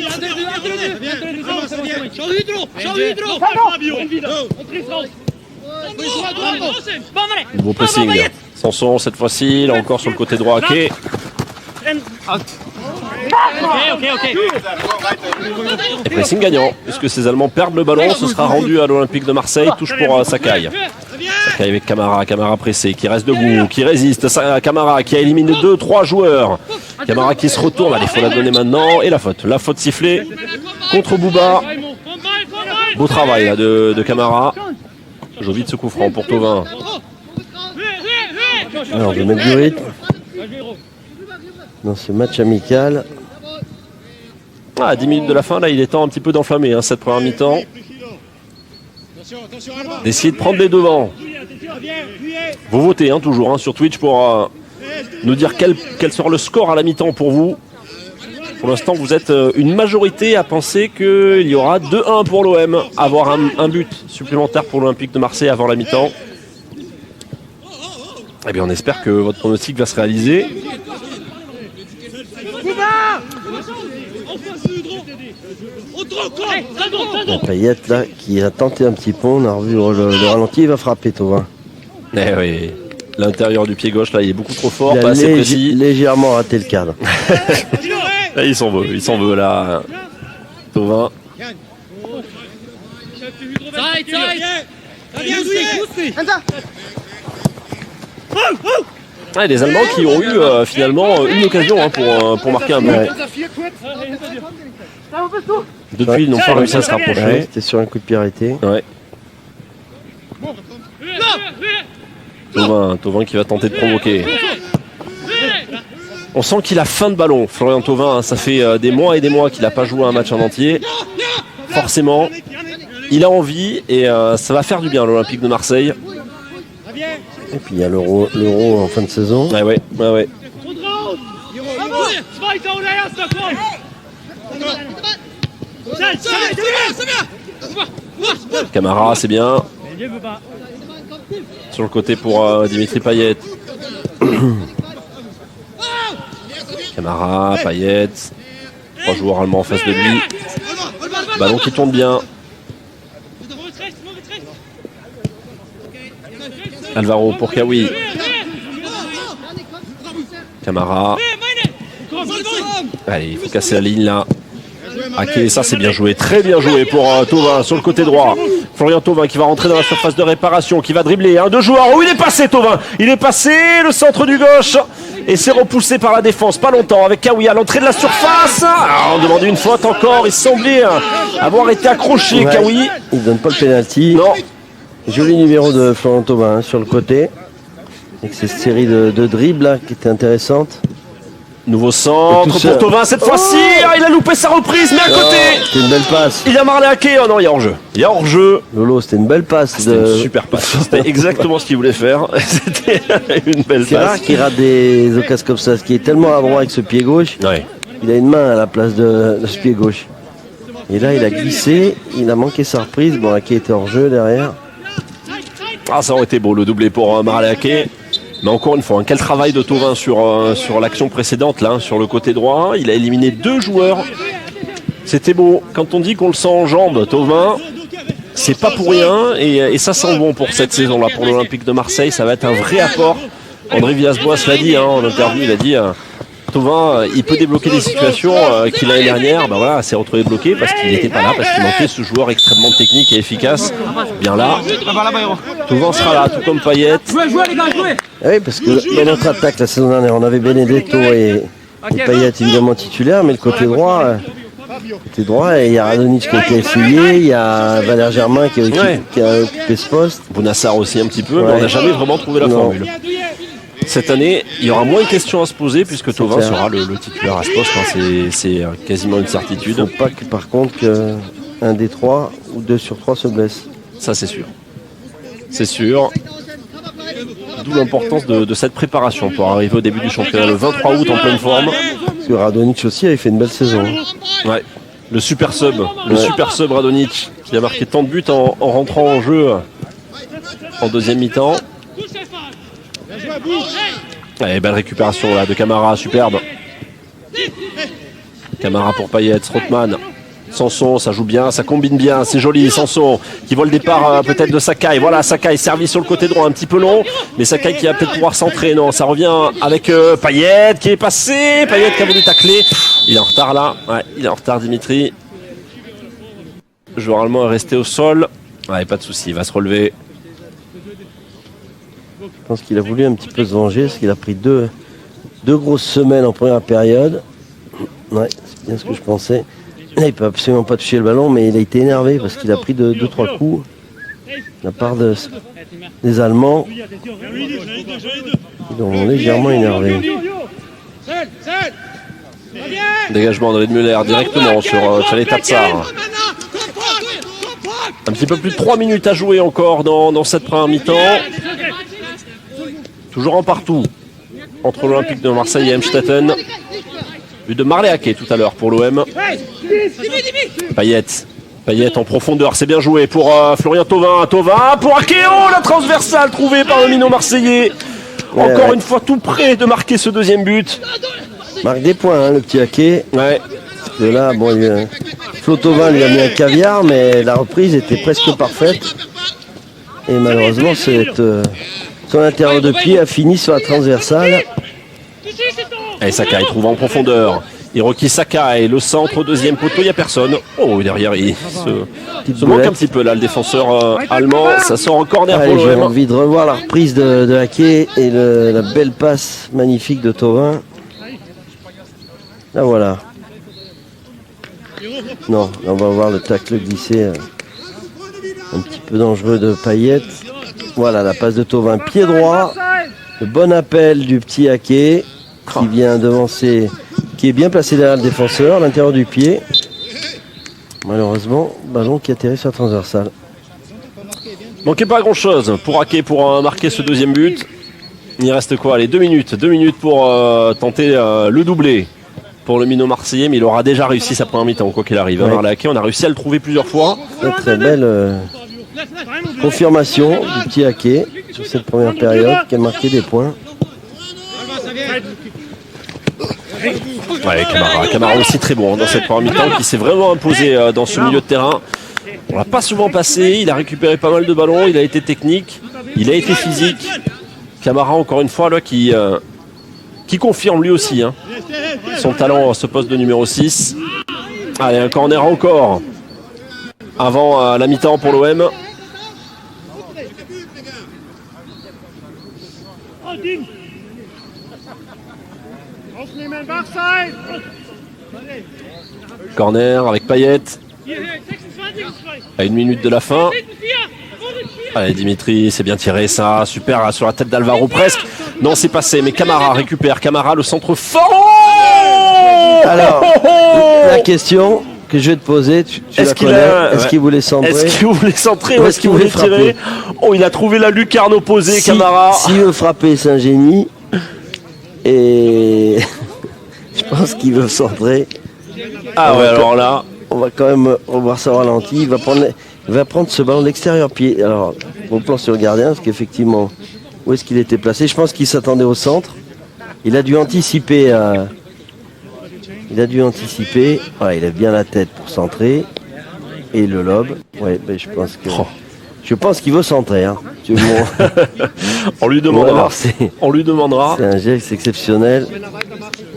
Beau pressing. Sanson cette fois-ci, là encore sur le côté droit. Ok. Et pressing gagnant. Est-ce que ces Allemands perdent le ballon? Ce sera rendu à l'Olympique de Marseille. Touche pour Sakai. Sakai avec Camara. Camara pressé, qui reste debout, qui résiste. Camara qui a éliminé 2-3 joueurs. Camara qui se retourne. Allez, il faut la donner maintenant. Et la faute. La faute sifflée contre Bouba. Beau travail là, de Camara. Jovic ce coup franc pour Thauvin. Alors, je vais mettre du rythme dans ce match amical. À 10 minutes de la fin, là, il est temps un petit peu d'enflammer cette première mi-temps. d'essayer de prendre les devants. Vous votez toujours sur Twitch pour nous dire quel sera le score à la mi-temps pour vous. Pour l'instant, vous êtes une majorité à penser qu'il y aura 2-1 pour l'OM, avoir un but supplémentaire pour l'Olympique de Marseille avant la mi-temps. Eh bien, on espère que votre pronostic va se réaliser. Payet là qui a tenté un petit pont, on a revu le ralenti, il va frapper Thauvin. Eh oui, l'intérieur du pied gauche là il est beaucoup trop fort, Il pas a assez précis. légèrement raté le cadre. Là, il s'en veut là. Thauvin. Ah, les Allemands qui ont eu finalement une occasion pour marquer un but. Ouais. Depuis, ils n'ont pas réussi à se rapprocher. Ouais, c'était sur un coup de pied arrêté. Ouais. Thauvin qui va tenter de provoquer. On sent qu'il a faim de ballon, Florian Thauvin. Ça fait des mois et des mois qu'il n'a pas joué un match en entier. Forcément, il a envie et ça va faire du bien à l'Olympique de Marseille. Et puis il y a l'Euro en fin de saison. Ouais. Camara, c'est bien. Sur le côté pour Dimitri Payet. Camara, Payet. 3 joueurs allemands en face de lui. Ballon qui tourne bien. Alvaro pour Kawi. Camara. Allez, il faut casser la ligne là. Ok, ça c'est bien joué, très bien joué pour Thauvin sur le côté droit. Florian Thauvin qui va rentrer dans la surface de réparation, qui va dribbler. 2 joueurs. Oh, il est passé Thauvin. Il est passé le centre du gauche. Et c'est repoussé par la défense, pas longtemps, avec Kawi à l'entrée de la surface. On demande une faute encore. Il semblait avoir été accroché, Ouais, Kawi. il donne pas le pénalty. Non. Joli numéro de Florian Thauvin sur le côté. Avec cette série de dribbles là, qui était intéressante. Nouveau centre pour Thauvin cette fois-ci. Il a loupé sa reprise, mais à côté. C'était une belle passe. Il a marqué. Oh non, il y a hors-jeu. Il y a hors-jeu. Lolo, c'était une belle passe. C'était une super passe. C'était exactement ce qu'il voulait faire. C'était une belle C'est rare passe. qu'il rate des occasions comme ça, ce qui est tellement à droit avec ce pied gauche. Ouais. Il a une main à la place de ce pied gauche. Et là, il a glissé, il a manqué sa reprise. Bon, qui était hors jeu derrière. Ah, ça aurait été beau le doublé pour Marleaké. Mais encore une fois, quel travail de Thauvin sur l'action précédente, là, sur le côté droit. Il a éliminé 2 joueurs. C'était beau. Quand on dit qu'on le sent en jambes, Thauvin, c'est pas pour rien. Et ça sent bon pour cette saison-là, pour l'Olympique de Marseille. Ça va être un vrai apport. André Villas-Boas l'a dit en interview, il a dit Thauvin, il peut débloquer des situations qu'il l'année dernière, voilà, s'est retrouvé bloqué parce qu'il n'était pas là, parce qu'il manquait ce joueur extrêmement technique et efficace. Bien là, Thauvin sera là, tout comme Payet. Oui, parce que dans notre attaque la saison dernière, on avait Benedetto et Payet évidemment titulaire, mais le côté droit, il y a Radonjic qui a été essayé, il y a Valère Germain qui a occupé ce poste. Bounassar aussi un petit peu, mais on n'a jamais vraiment trouvé la formule. Cette année, il y aura moins de questions à se poser puisque Thauvin sera le titulaire à ce poste. C'est quasiment une certitude. Il ne faut pas que, par contre, qu'un des 3 ou 2 sur 3 se blesse. Ça, c'est sûr. C'est sûr. D'où l'importance de cette préparation pour arriver au début du championnat le 23 août en pleine forme. Parce que Radonjic aussi avait fait une belle saison. Ouais. Le super sub Radonjic qui a marqué tant de buts en rentrant en jeu en deuxième mi-temps. Allez, belle récupération là de Camara, superbe. Camara pour Payet, Strootman. Sanson, ça joue bien, ça combine bien, c'est joli. Sanson qui voit le départ peut-être de Sakai. Voilà, Sakai servi sur le côté droit, un petit peu long, mais Sakai qui va peut-être pouvoir centrer. Non, ça revient avec Payet qui est passé. Payet qui a voulu tacler. Il est en retard là. Ouais, il est en retard, Dimitri. Le joueur allemand est resté au sol. Ouais, pas de souci, il va se relever. Je pense qu'il a voulu un petit peu se venger parce qu'il a pris deux grosses semaines en première période. Ouais, c'est bien ce que je pensais. Là, il peut absolument pas toucher le ballon, mais il a été énervé parce qu'il a pris 2-3 coups de la part des Allemands. Ils l'ont légèrement énervé. Dégagement de Müller directement sur Chalet Tatsar. Un petit peu plus de 3 minutes à jouer encore dans cette première mi-temps. Toujours en partout entre l'Olympique de Marseille et Emstetten. But de Marley Haquet tout à l'heure pour l'OM. Payet en profondeur, c'est bien joué pour Florian Thauvin. Thauvin pour Haquet, oh la transversale trouvée par le minot marseillais. Encore une fois tout près de marquer ce deuxième but. Marque des points, hein, le petit Haquet. Ouais. Parce que là, bon, Flo Thauvin lui a mis un caviar, mais la reprise était presque parfaite. Et malheureusement, son intérieur de pied a fini sur la transversale. Et Sakai trouve en profondeur. Hiroki Sakai, le centre, deuxième poteau, il n'y a personne. Oh, derrière, il se manque un petit peu là, le défenseur allemand. Ça sort en corner pour J'ai l'OM. envie de revoir la reprise de Haquet et la belle passe magnifique de Thauvin. Là, voilà. Non, là, on va voir le tacle glissé. Un petit peu dangereux de Payet. Voilà, la passe de Thauvin, pied droit. Le bon appel du petit Haquet qui vient devancer, qui est bien placé derrière le défenseur, à l'intérieur du pied. Malheureusement, ballon qui atterrit sur la transversale. Manquait pas grand chose pour Haquet pour marquer ce deuxième but. Il reste quoi? Allez, 2 minutes. 2 minutes pour tenter le doublé pour le minot marseillais, mais il aura déjà réussi sa première mi-temps, quoi qu'il arrive. Ouais. Haquet, on a réussi à le trouver plusieurs fois. Très belle confirmation du petit Haquet sur cette première période qui a marqué des points. Ouais, Camara aussi très bon dans cette première mi-temps, qui s'est vraiment imposé dans ce milieu de terrain. On l'a pas souvent passé, il a récupéré pas mal de ballons, il a été technique, il a été physique. Camara encore une fois là qui confirme lui aussi hein, son talent à ce poste de numéro 6. Allez, un corner encore avant la mi-temps pour l'OM. Corner avec Payet à 1 minute de la fin. Allez, Dimitri, c'est bien tiré ça, super sur la tête d'Alvaro presque. Non, c'est passé, mais Camara récupère. Camara, le centre fort. Alors, la question que je vais te poser, tu la connais. Est-ce qu'il voulait centrer? Est-ce qu'il voulait centrer ou ou est-ce qu'il voulait tirer? Oh, il a trouvé la lucarne opposée, Camara. S'il veut frapper, c'est un génie. Et je pense qu'il veut centrer. Ah ouais, alors là, on va quand même revoir ça au ralenti. Il va prendre ce ballon de l'extérieur pied. Alors, au plan sur le gardien, parce qu'effectivement, où est-ce qu'il était placé? Je pense qu'il s'attendait au centre. Il a dû anticiper. Ouais, il a bien la tête pour centrer. Et le lobe. Ouais, ben, je pense qu'il veut centrer. Hein. on lui demandera. Alors, on lui demandera. C'est un geste exceptionnel.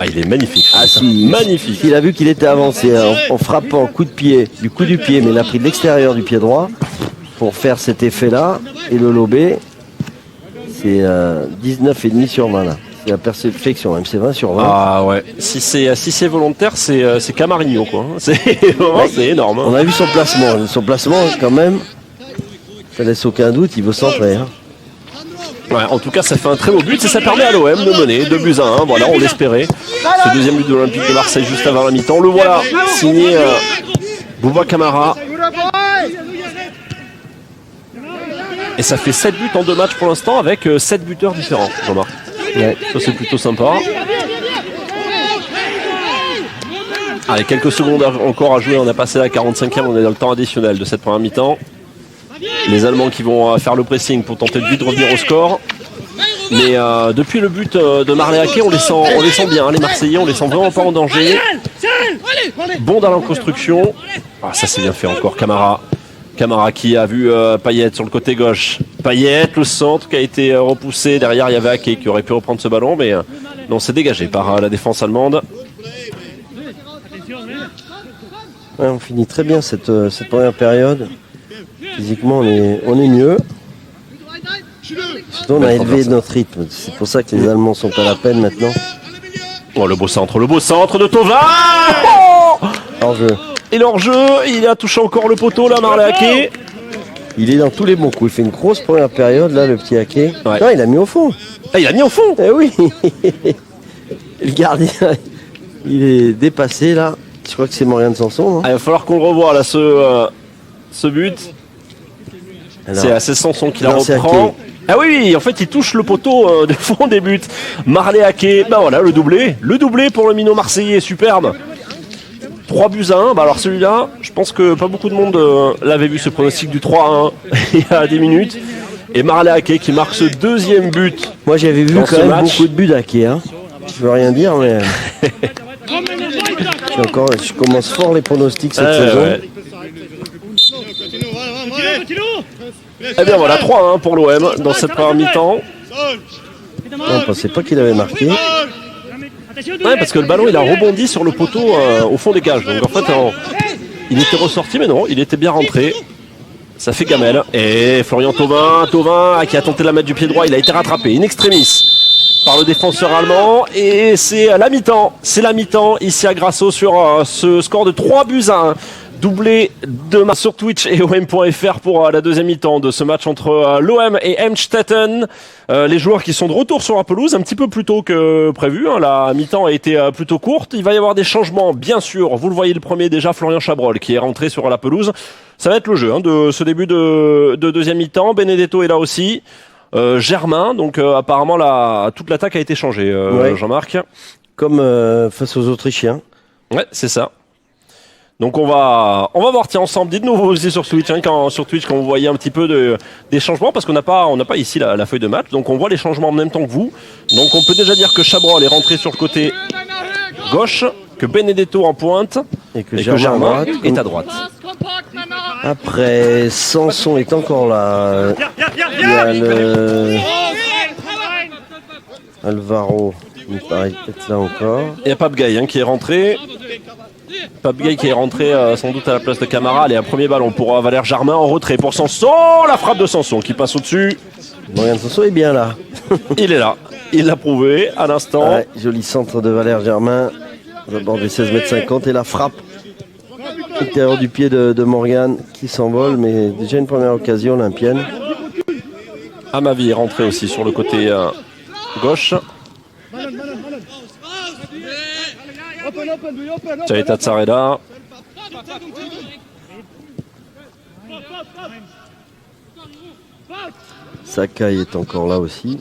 Ah, il est magnifique. Ah, Magnifique. Il a vu qu'il était avancé en frappant coup du coup du pied, mais il a pris de l'extérieur du pied droit pour faire cet effet-là. Et le lobé, c'est 19,5 sur 20 là. C'est la perfection, même c'est 20 sur 20. Ah ouais. Si c'est volontaire, c'est Camarinho quoi. C'est énorme. Hein. On a vu son placement. Son placement quand même, ça laisse aucun doute, il veut centrer. Hein. Ouais, en tout cas, ça fait un très beau but et ça permet à l'OM de mener 2-1. Voilà, on l'espérait. Ce deuxième but de l'Olympique de Marseille juste avant la mi-temps. Le voilà, signé Bouba Camara. Et ça fait 7 buts en 2 matchs pour l'instant avec 7 buteurs différents, Jean-Marc. Ouais, ça c'est plutôt sympa. Allez, quelques secondes encore à jouer. On a passé la 45e, on est dans le temps additionnel de cette première mi-temps. Les Allemands qui vont faire le pressing pour tenter de vite revenir au score. Mais depuis le but de Marley Haquet, on les sent bien, hein, les Marseillais, on les sent vraiment pas en danger. Bon dans la construction. Ah, ça c'est bien fait encore, Camara. Camara qui a vu Payet sur le côté gauche. Payet, le centre qui a été repoussé. Derrière, il y avait Haquet qui aurait pu reprendre ce ballon, mais non, c'est dégagé par la défense allemande. Ouais, on finit très bien cette première période. Physiquement, on est mieux. Surtout, on a élevé notre rythme. C'est pour ça que les Allemands sont à la peine maintenant. Oh, le beau centre de Thauvin. Hors-jeu. Et l'hors-jeu, il a touché encore le poteau là, Marley Haquet. Il est dans tous les bons coups. Il fait une grosse première période là, le petit Haquet. Ouais. Non, il a mis au fond. Ah, il a mis au fond. Eh oui. Le gardien, il est dépassé là. Je crois que c'est Morgan Sanson. Ah, il va falloir qu'on le revoie là, ce but. C'est assez Sanson qui la Non, c'est reprend. Ake. Ah oui, en fait, il touche le poteau de fond des buts. Marley Ake, bah voilà, le doublé. Le doublé pour le minot marseillais, superbe. 3-1. Bah alors celui-là, je pense que pas beaucoup de monde l'avait vu, ce pronostic du 3-1 il y a 10 minutes. Et Marley Ake qui marque ce deuxième but. Moi j'avais vu Dans quand ce même match. beaucoup de buts d'Ake. Hein. Je veux rien dire, mais je commence fort les pronostics cette saison. Ouais. Eh bien voilà, 3-1 pour l'OM dans cette première mi-temps. On ne pensait pas qu'il avait marqué. Ouais, parce que le ballon il a rebondi sur le poteau au fond des cages. Donc en fait, il était ressorti, mais non, il était bien rentré. Ça fait gamelle. Et Florian Thauvin qui a tenté de la mettre du pied droit, il a été rattrapé in extremis par le défenseur allemand. Et c'est la mi-temps. C'est la mi-temps ici à Grasso sur ce score de 3-1. Doublé demain sur Twitch et OM.fr pour la deuxième mi-temps de ce match entre l'OM et Emstetten. Les joueurs qui sont de retour sur la pelouse un petit peu plus tôt que prévu. Hein. La mi-temps a été plutôt courte. Il va y avoir des changements, bien sûr. Vous le voyez le premier déjà, Florian Chabrol qui est rentré sur la pelouse. Ça va être le jeu de ce début de deuxième mi-temps. Benedetto est là aussi. Germain, donc apparemment toute l'attaque a été changée, Ouais. Jean-Marc. Comme face aux Autrichiens. Ouais, c'est ça. Donc on va voir, tiens, ensemble. Dites-nous vous aussi sur Twitch, sur Twitch quand vous voyez un petit peu des changements, parce qu'on n'a pas ici la feuille de match, donc on voit les changements en même temps que vous. Donc on peut déjà dire que Chabrol est rentré sur le côté gauche, que Benedetto en pointe Et que et que Germain Germain droite. est à droite. Après, Sanson est encore là. Il y a le Alvaro, il me paraît peut-être là encore. Il y a Pape Gay qui est rentré. Pape Gay qui est rentré sans doute à la place de Camara. Allez, un premier ballon pour Valère Germain en retrait pour Sanson. La frappe de Sanson qui passe au-dessus. Morgan Sanson est bien là. Il est là. Il l'a prouvé à l'instant. Ouais, joli centre de Valère Germain. D'abord des 16,50 m et la frappe. Intérieur du pied de Morgan qui s'envole, mais déjà une première occasion olympienne. Amavi est rentré aussi sur le côté gauche. Tchaïta Tsareda. Sakai est encore là aussi.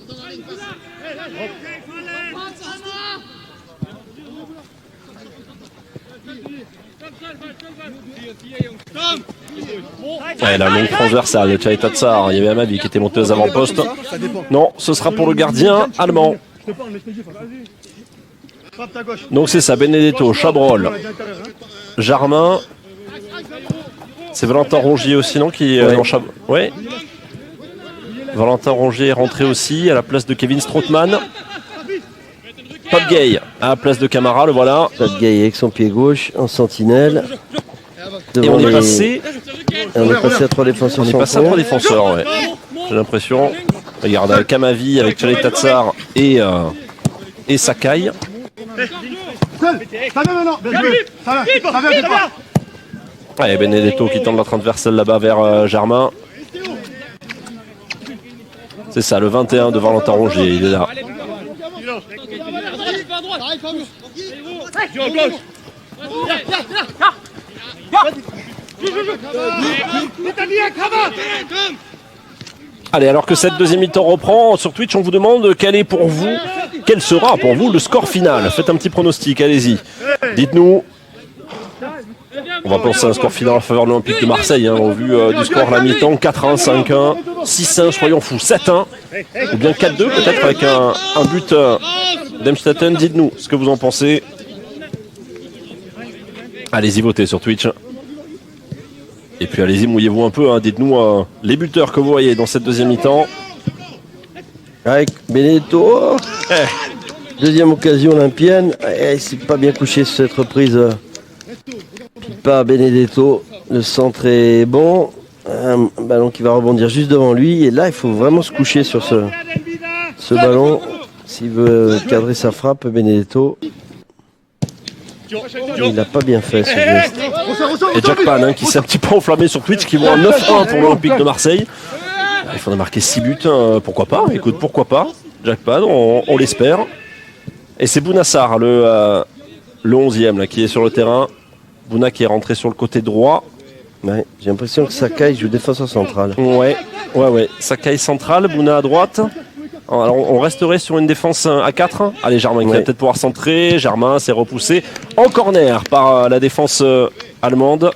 Ouais, la longue transversale de Tchaïta Tsar. Il y avait Amavi qui était monté aux avant-postes. Non, ce sera pour le gardien allemand. Donc c'est ça, Benedetto, Chabrol, Germain. C'est Valentin Rongier aussi, non qui Ouais. Ouais. Valentin Rongier est rentré aussi à la place de Kevin Strootman. Pape Gay à la place de Camara, le voilà. Pat Gay avec son pied gauche en sentinelle. Et Devant on est les- passé. on est passé à 3 défenseurs. On est passé à centraux. 3 défenseurs, ouais. J'ai l'impression. Regarde, avec Amavi, avec Tchaïta Tsar et Sakai. Ça va maintenant. Bien joué. Ça va, départ. Ouais, Benedetto qui tente la transversale là-bas vers Germain. C'est ça, le 21 de Valentin Rongier, il est là. Allez, alors que cette deuxième mi-temps reprend, sur Twitch, on vous demande quel sera pour vous le score final. Faites un petit pronostic, allez-y. Dites-nous. On va penser à un score final en faveur de l'Olympique de Marseille, au vu du score à la mi-temps, 4-1, 5-1, 6-1, soyons fous, 7-1, ou bien 4-2 peut-être avec un but d'Emstetten. Dites-nous ce que vous en pensez. Allez-y, votez sur Twitch. Et puis allez-y, mouillez-vous un peu, dites-nous les buteurs que vous voyez dans cette deuxième mi-temps. Avec Benedetto. Deuxième occasion olympienne. Il s'est pas bien couché sur cette reprise. Par Benedetto. Le centre est bon. Un ballon qui va rebondir juste devant lui. Et là, il faut vraiment se coucher sur ce ballon. S'il veut cadrer sa frappe, Benedetto. Il n'a pas bien fait ce geste. Et Jack Pan qui s'est un petit peu enflammé sur Twitch, qui voit un 9-1 pour l'Olympique de Marseille. Il faudrait marquer 6 buts, pourquoi pas. Écoute, pourquoi pas. Jack Pan, on l'espère. Et c'est Bounassar, le 11e là, qui est sur le terrain. Bouna qui est rentré sur le côté droit. Ouais, j'ai l'impression que Sakai joue défenseur central. Ouais. Sakai central, Bouna à droite. Alors on resterait sur une défense à 4. Allez, Germain qui va peut-être pouvoir centrer. Germain s'est repoussé en corner par la défense allemande.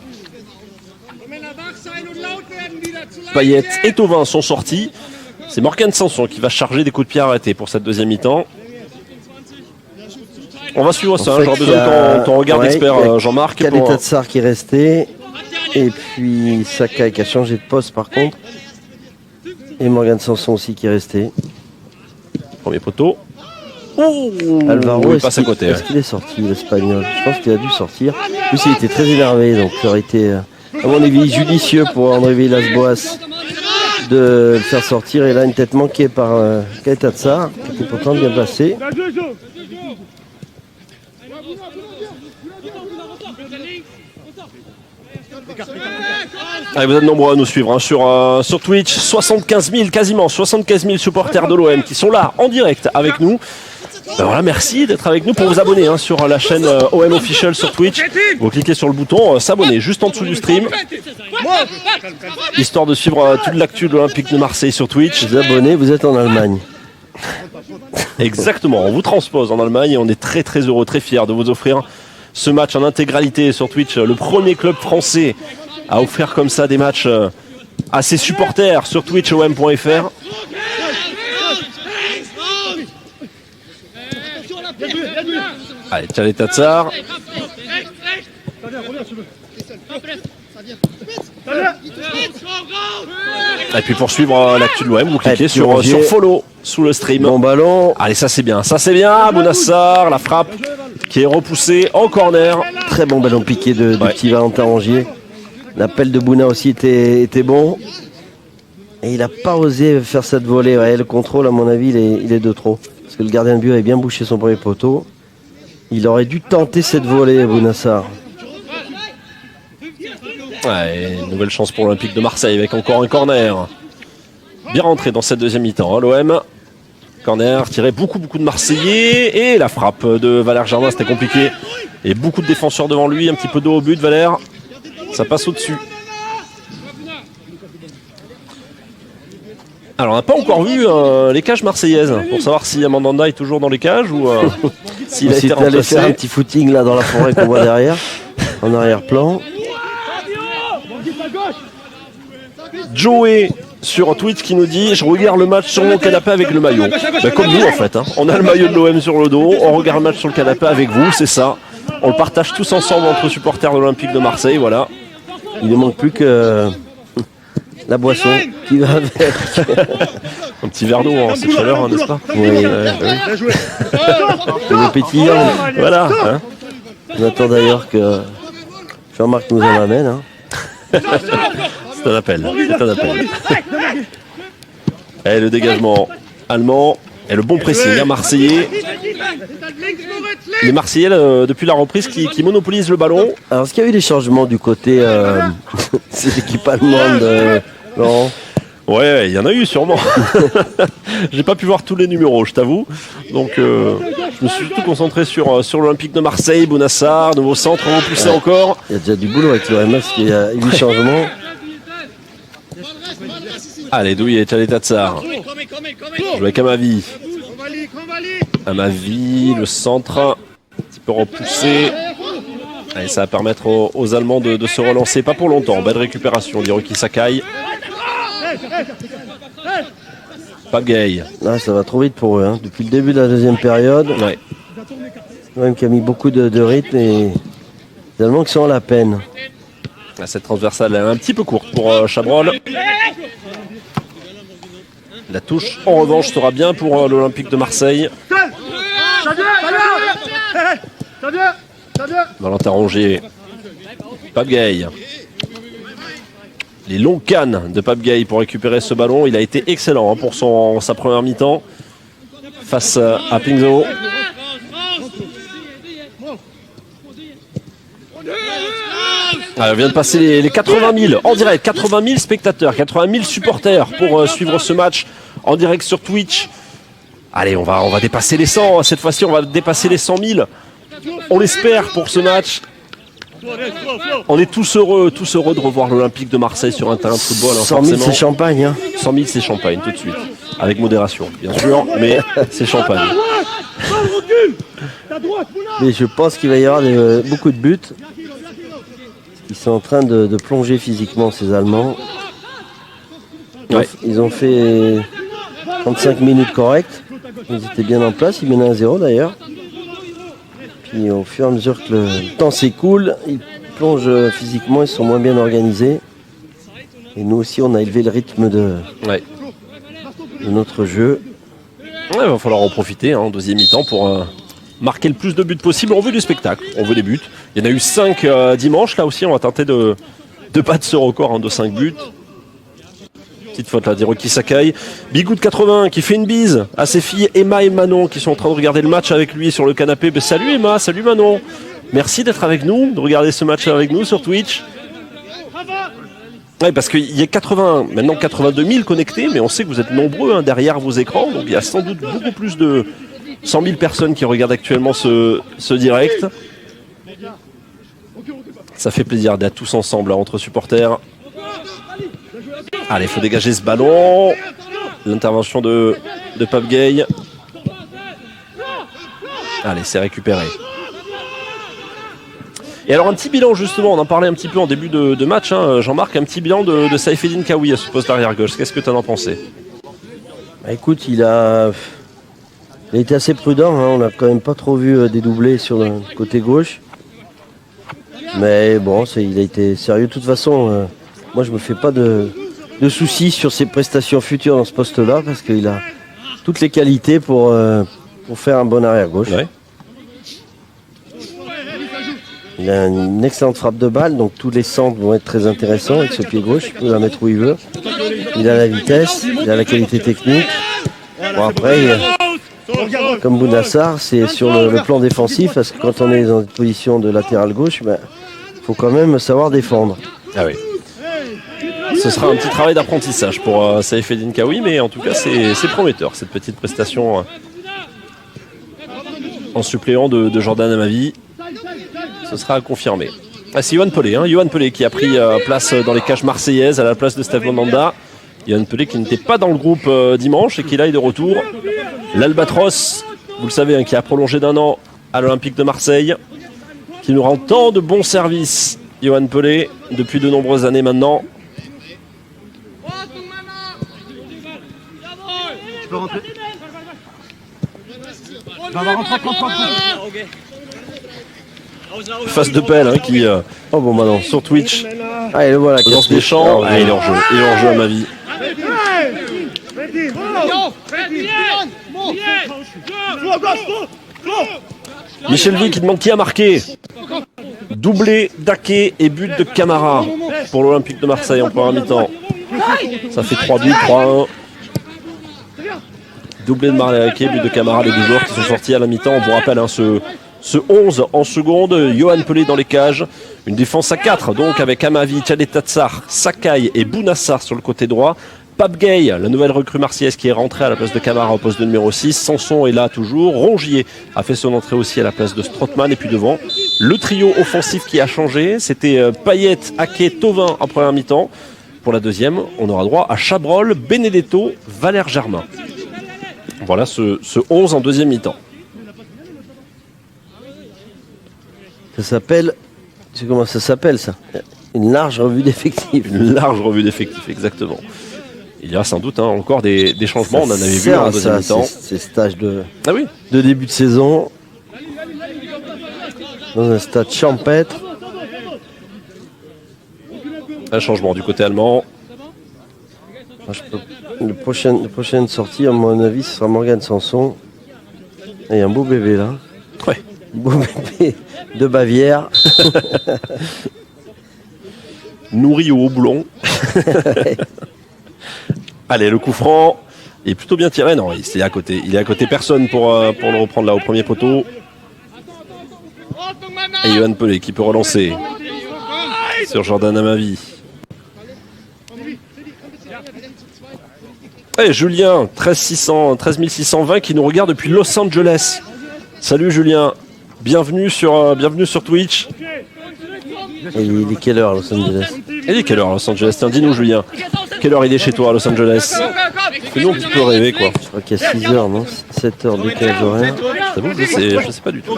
Payet et Thauvin sont sortis. C'est Morgan Sanson qui va charger des coups de pied arrêtés pour cette deuxième mi-temps. On va suivre ça, j'aurais besoin de ton regard d'expert, Jean-Marc. Kaleta Tsar qui est resté. Et puis Sakai qui a changé de poste par contre. Et Morgan Sanson aussi qui est resté. Premier poteau. Alvaro, il passe à côté. Est-ce qu'il est sorti, l'Espagnol? Je pense qu'il a dû sortir. En plus, il était très énervé, donc ça aurait été, à mon avis, judicieux pour André Villas-Boas de le faire sortir. Et là, une tête manquée par Kaleta Tsar, qui était pourtant bien placé. Allez, vous êtes nombreux à nous suivre sur Twitch. 75 000, quasiment 75 000 supporters de l'OM qui sont là en direct avec nous. Ben voilà, merci d'être avec nous. Pour vous abonner sur la chaîne OM Official sur Twitch, vous cliquez sur le bouton s'abonner juste en dessous du stream, histoire de suivre toute l'actu de l'Olympique de Marseille sur Twitch. Vous abonnez, vous êtes en Allemagne. Exactement, on vous transpose en Allemagne et on est très très heureux, très fiers de vous offrir ce match en intégralité sur Twitch. Le premier club français à offrir comme ça des matchs à ses supporters sur twitchom.fr. Allez, Kaleta Tsar. Et puis pour suivre l'actu de l'OM, vous cliquez sur follow sous le stream. Bon ballon. Allez, ça c'est bien, Bounassar, la frappe qui est repoussée en corner. Très bon ballon piqué de petit Valentin Rongier. L'appel de Bouna aussi était bon. Et il n'a pas osé faire cette volée. Ouais, le contrôle, à mon avis, il est de trop. Parce que le gardien de but avait bien bouché son premier poteau. Il aurait dû tenter cette volée, Bounassar. Ouais, nouvelle chance pour l'Olympique de Marseille avec encore un corner. Bien rentré dans cette deuxième mi-temps, l'OM. Corner tiré beaucoup de Marseillais. Et la frappe de Valère Germain, c'était compliqué. Et beaucoup de défenseurs devant lui, un petit peu d'eau au but, Valère. Ça passe au-dessus. Alors on n'a pas encore vu les cages marseillaises pour savoir si Amandanda est toujours dans les cages ou s'il a été remplacé. Allé faire un petit footing là dans la forêt qu'on voit derrière, en arrière-plan. Joey sur Twitch qui nous dit: je regarde le match sur mon canapé avec le maillot. Ben, comme nous en fait, hein. On a le maillot de l'OM sur le dos, on regarde le match sur le canapé avec vous, c'est ça. On le partage tous ensemble entre supporters de l'Olympique de Marseille, voilà. Il ne manque plus que la boisson qui va avec. Un petit verre d'eau en cette chaleur, hein, n'est-ce pas? Oui. Le pétillant. Voilà. Hein. On attend d'ailleurs que Jean-Marc nous en amène. Hein. C'est un appel. Et le dégagement allemand et le bon pressing à Marseillais. Les Marseillais, depuis la reprise, qui monopolisent le ballon. Alors, est-ce qu'il y a eu des changements du côté de cette équipe allemande, Laurent? Ouais, il y en a eu sûrement. J'ai pas pu voir tous les numéros, je t'avoue. Donc, je me suis surtout concentré sur l'Olympique de Marseille, Bounassar, nouveau centre, repoussé encore. Il y a déjà du boulot avec l'OM, parce qu'il y a 8 changements. Allez, Douillet et Kaleta Tsar. Joue avec Amavi. Amavi, le centre, un petit peu repoussé. Allez, ça va permettre aux Allemands de se relancer, pas pour longtemps. Belle récupération d'Hiroki Sakai. Pape Gay. Là, ça va trop vite pour eux. Hein. Depuis le début de la deuxième période, ouais. Même qui a mis beaucoup de rythme et les Allemands qui sont à la peine. Cette transversale est un petit peu courte pour Chabrol. La touche, en revanche, sera bien pour l'Olympique de Marseille. Valentin Rongier. Pape Gay. Les longues cannes de Pape Gay pour récupérer ce ballon. Il a été excellent hein, pour sa première mi-temps face à Pingzo. On vient de passer les 80 000 en direct, 80 000 spectateurs, 80 000 supporters pour suivre ce match en direct sur Twitch. Allez, on va dépasser les 100, cette fois-ci on va dépasser les 100 000. On l'espère pour ce match. On est tous heureux de revoir l'Olympique de Marseille sur un terrain de football. 100 000 c'est champagne. Hein. 100 000 c'est champagne tout de suite. Avec modération, bien sûr, mais c'est champagne. Mais je pense qu'il va y avoir beaucoup de buts. Ils sont en train de plonger physiquement, ces Allemands. Ouais. Ils ont fait 35 minutes correctes. Ils étaient bien en place. Ils menaient 1-0 d'ailleurs. Puis au fur et à mesure que le temps s'écoule, ils plongent physiquement. Ils sont moins bien organisés. Et nous aussi, on a élevé le rythme de notre jeu. Ouais, il va falloir en profiter en deuxième mi-temps pour marquer le plus de buts possible. On veut du spectacle, on veut des buts. Il y en a eu 5 dimanche. Là aussi, on va tenter de battre ce record de 5 buts. Petite faute là d'Hiroki Sakai. Bigoud 80 qui fait une bise à ses filles Emma et Manon qui sont en train de regarder le match avec lui sur le canapé. Ben, salut Emma, salut Manon. Merci d'être avec nous, de regarder ce match avec nous sur Twitch. Oui, parce qu'il y a 82 000 connectés, mais on sait que vous êtes nombreux derrière vos écrans. Donc il y a sans doute beaucoup plus de 100 000 personnes qui regardent actuellement ce direct. Ça fait plaisir d'être tous ensemble entre supporters. Allez, il faut dégager ce ballon. L'intervention de Pape Gay. Allez, c'est récupéré. Et alors un petit bilan justement, on en parlait un petit peu en début de match, Jean-Marc, un petit bilan de Saïfedine Kaoui à ce poste d'arrière gauche. Qu'est-ce que tu en as pensé? Écoute, il a été assez prudent, on n'a quand même pas trop vu des doublés sur le côté gauche. Mais bon, il a été sérieux. De toute façon, moi je me fais pas de soucis sur ses prestations futures dans ce poste-là, parce qu'il a toutes les qualités pour faire un bon arrière gauche. Ouais. Il a une excellente frappe de balle, donc tous les centres vont être très intéressants avec ce pied gauche. Il peut la mettre où il veut. Il a la vitesse, il a la qualité technique. Bon, après, comme Bounassar, c'est sur le plan défensif, parce que quand on est dans une position de latéral gauche, faut quand même savoir défendre. Ah oui. Ce sera un petit travail d'apprentissage pour Saïfedine Kaoui, mais en tout cas, c'est prometteur, cette petite prestation en suppléant de Jordan Amavi. Ce sera à confirmer. C'est Yohan Pelé, Yohan Pelé qui a pris place dans les cages marseillaises à la place de Steve Mandanda. Yohan Pelé qui n'était pas dans le groupe dimanche et qui là est de retour. L'Albatros, vous le savez, qui a prolongé d'1 an à l'Olympique de Marseille, qui nous rend tant de bons services, Yohan Pelé, depuis de nombreuses années maintenant. Tu peux rentrer. On va rentrer 30 points. Face de pelle qui Oh bon, maintenant sur Twitch et le voilà, lance des champs. Il est hors jeu. Il est hors jeu à ma vie. Michel V qui demande qui a marqué. Doublé d'Ake et but de Camara pour l'Olympique de Marseille en première mi-temps. Ça fait 3 buts, 3-1. Doublé de Marley, but de Camara, les deux joueurs qui sont sortis à la mi-temps. On vous rappelle ce 11 en seconde, Yohan Pelé dans les cages. Une défense à 4, donc avec Amavi, Tchadetatsar, Sakai et Bounassar sur le côté droit. Pape Gay, la nouvelle recrue marseillaise qui est rentrée à la place de Camara au poste de numéro 6. Sanson est là toujours. Rongier a fait son entrée aussi à la place de Strootman. Et puis devant, le trio offensif qui a changé. C'était Payet, Ake, Thauvin en première mi-temps. Pour la deuxième, on aura droit à Chabrol, Benedetto, Valère Germain. Voilà ce 11 en deuxième mi-temps. Ça s'appelle... Tu sais comment ça s'appelle ça? Une large revue d'effectifs. Une large revue d'effectifs, exactement. Il y aura sans doute encore des changements. On en avait vu en deuxième mi-temps. Ces stages de début de saison. Dans un stade champêtre. Un changement du côté allemand. La prochaine sortie, à mon avis, ce sera Morgan Sanson. Et un beau bébé là. Ouais. Beau bébé de Bavière. Nourri au houblon. Allez, le coup franc est plutôt bien tiré. Non, il est à côté. Il est à côté, personne pour le reprendre là au premier poteau. Et Yohan Pelé qui peut relancer sur Jordan Amavi. Et Julien, 13 620 qui nous regarde depuis Los Angeles. Salut Julien, bienvenue sur Twitch. Et il est quelle heure à Los Angeles? Il est quelle heure à Los Angeles? Tiens, dis-nous Julien, quelle heure il est chez toi à Los Angeles? Fais-nous un petit peu rêver quoi. Je crois qu'il y a 6 heures, non? 7 heures décalage horaire. Je sais pas du tout.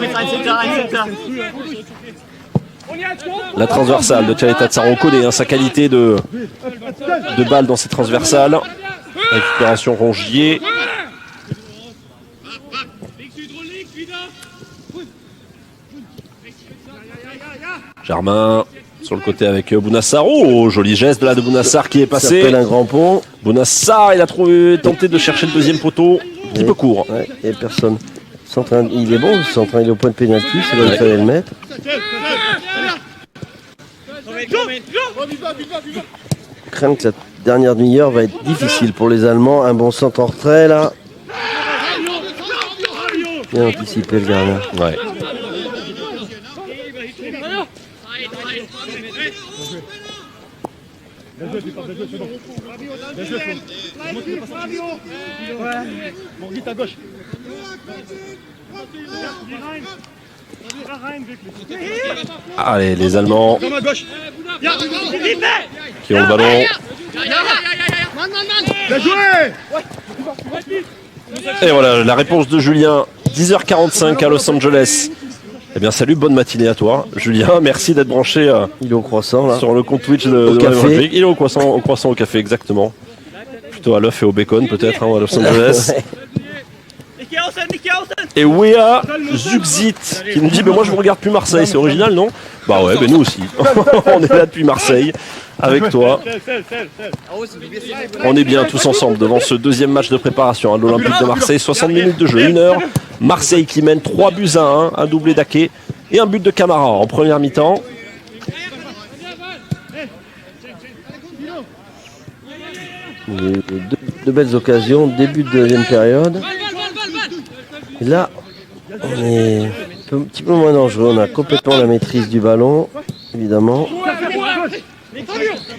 La transversale de Tchaleta Tsar, on connaît sa qualité de balle dans ses transversales. Récupération Rongier. Germain sur le côté avec Bounassar. Oh, joli geste de Bounassar qui est Ça passé. s'appelle un grand pont. Bounassar, il a tenté de chercher le deuxième poteau. Un petit peu court. Ouais, et personne. Il est bon, il est au point de pénalty, c'est là où il fallait le mettre. Je crains que la dernière demi-heure va être difficile pour les Allemands. Un bon centre en retrait là. Bien anticipé le gardien. Ouais. Bon, vite à gauche. Allez, les Allemands Comme à gauche. qui ont le ballon. Bien joué. Et voilà, la réponse de Julien. 10h45 à Los Angeles. Eh bien, salut, bonne matinée à toi, Julien. Merci d'être branché Il est au croissant là. sur le compte Twitch de café. Wave République. Il est au croissant au café, exactement. Plutôt à l'œuf et au bacon, peut-être, à Los Angeles. Ouais. Et Wea Zuxit qui nous dit moi je vous regarde plus Marseille, c'est original non? Bah ouais, nous aussi. On est là depuis Marseille avec toi. On est bien tous ensemble devant ce deuxième match de préparation à l'Olympique de Marseille. 60 minutes de jeu, 1 heure. Marseille qui mène 3-1, un doublé d'Aké et un but de Camara en première mi-temps. Deux belles occasions, début de deuxième période. Et là, on est un petit peu moins dangereux. On a complètement la maîtrise du ballon, évidemment. Et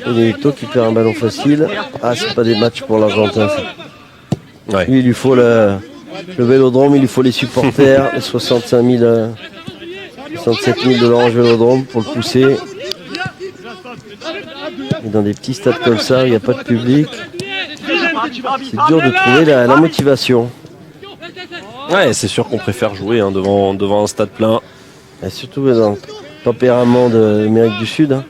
Benedetto qui perd un ballon facile. Ah, c'est pas des matchs pour l'Argentin. Ouais. Lui, il lui faut le vélodrome, il lui faut les supporters, les 67 000 de l'Orange Vélodrome pour le pousser. Et dans des petits stades comme ça, il n'y a pas de public. C'est dur de trouver la motivation. Ouais, c'est sûr qu'on préfère jouer devant un stade plein. Et surtout dans le tempérament de l'Amérique du Sud. Hein.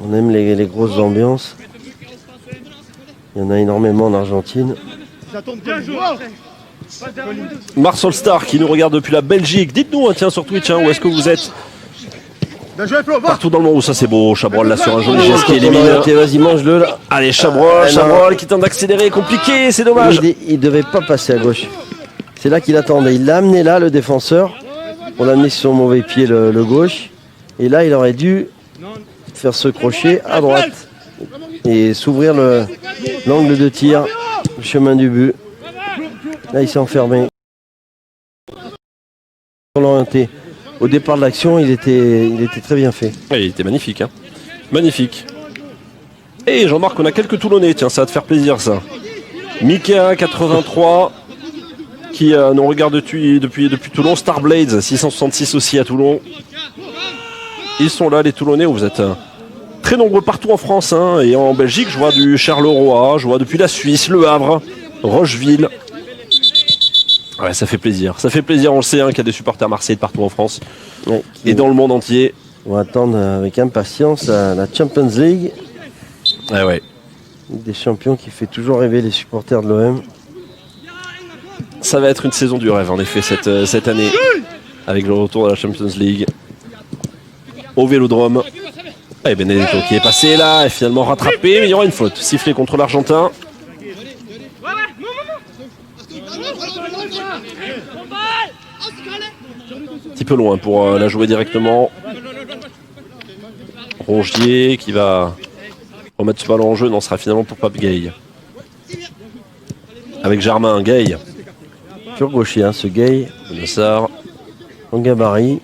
On aime les grosses ambiances. Il y en a énormément en Argentine. Ça tombe bien joué. Marcel Star qui nous regarde depuis la Belgique. Dites-nous tiens sur Twitch où est-ce que vous êtes? Bien joué Flo, va. Partout dans le monde où ça c'est beau. Chabrol là sur un joli geste qui Quand on élimine. a arrêté, vas-y, mange-le là. Allez Chabrol qui tente d'accélérer, compliqué, c'est dommage. Il devait pas passer à gauche. C'est là qu'il attendait. Il l'a amené là, le défenseur. On l'a amené sur son mauvais pied, le gauche. Et là, il aurait dû faire ce crochet à droite. Et s'ouvrir l'angle de tir, le chemin du but. Là, il s'est enfermé. L'orienté. Au départ de l'action, il était très bien fait. Ouais, il était magnifique. Hein. Magnifique. Et Jean-Marc, on a quelques Toulonnais. Tiens, ça va te faire plaisir ça. Mika 83 qui nous regarde depuis Toulon. Starblades 666 aussi à Toulon. Ils sont là les Toulonnais. Vous êtes très nombreux partout en France et en Belgique. Je vois du Charleroi, je vois depuis la Suisse, Le Havre, Rocheville. Ouais, ça fait plaisir. Ça fait plaisir, on le sait, qu'il y a des supporters marseillais de partout en France Ouais, et dans le monde entier. On va attendre avec impatience la Champions League. Ouais. Ligue des champions qui fait toujours rêver les supporters de l'OM. Ça va être une saison du rêve en effet cette année avec le retour de la Champions League au Vélodrome. Et Benedetto qui est passé là et finalement rattrapé, mais il y aura une faute sifflée contre l'Argentin. Un petit peu loin pour la jouer directement. Rongier qui va remettre ce ballon en jeu, non, ce sera finalement pour Pape Gay. Avec Germain, Gay. Pur gaucher, ce Gay. Bounassar. En gabarit.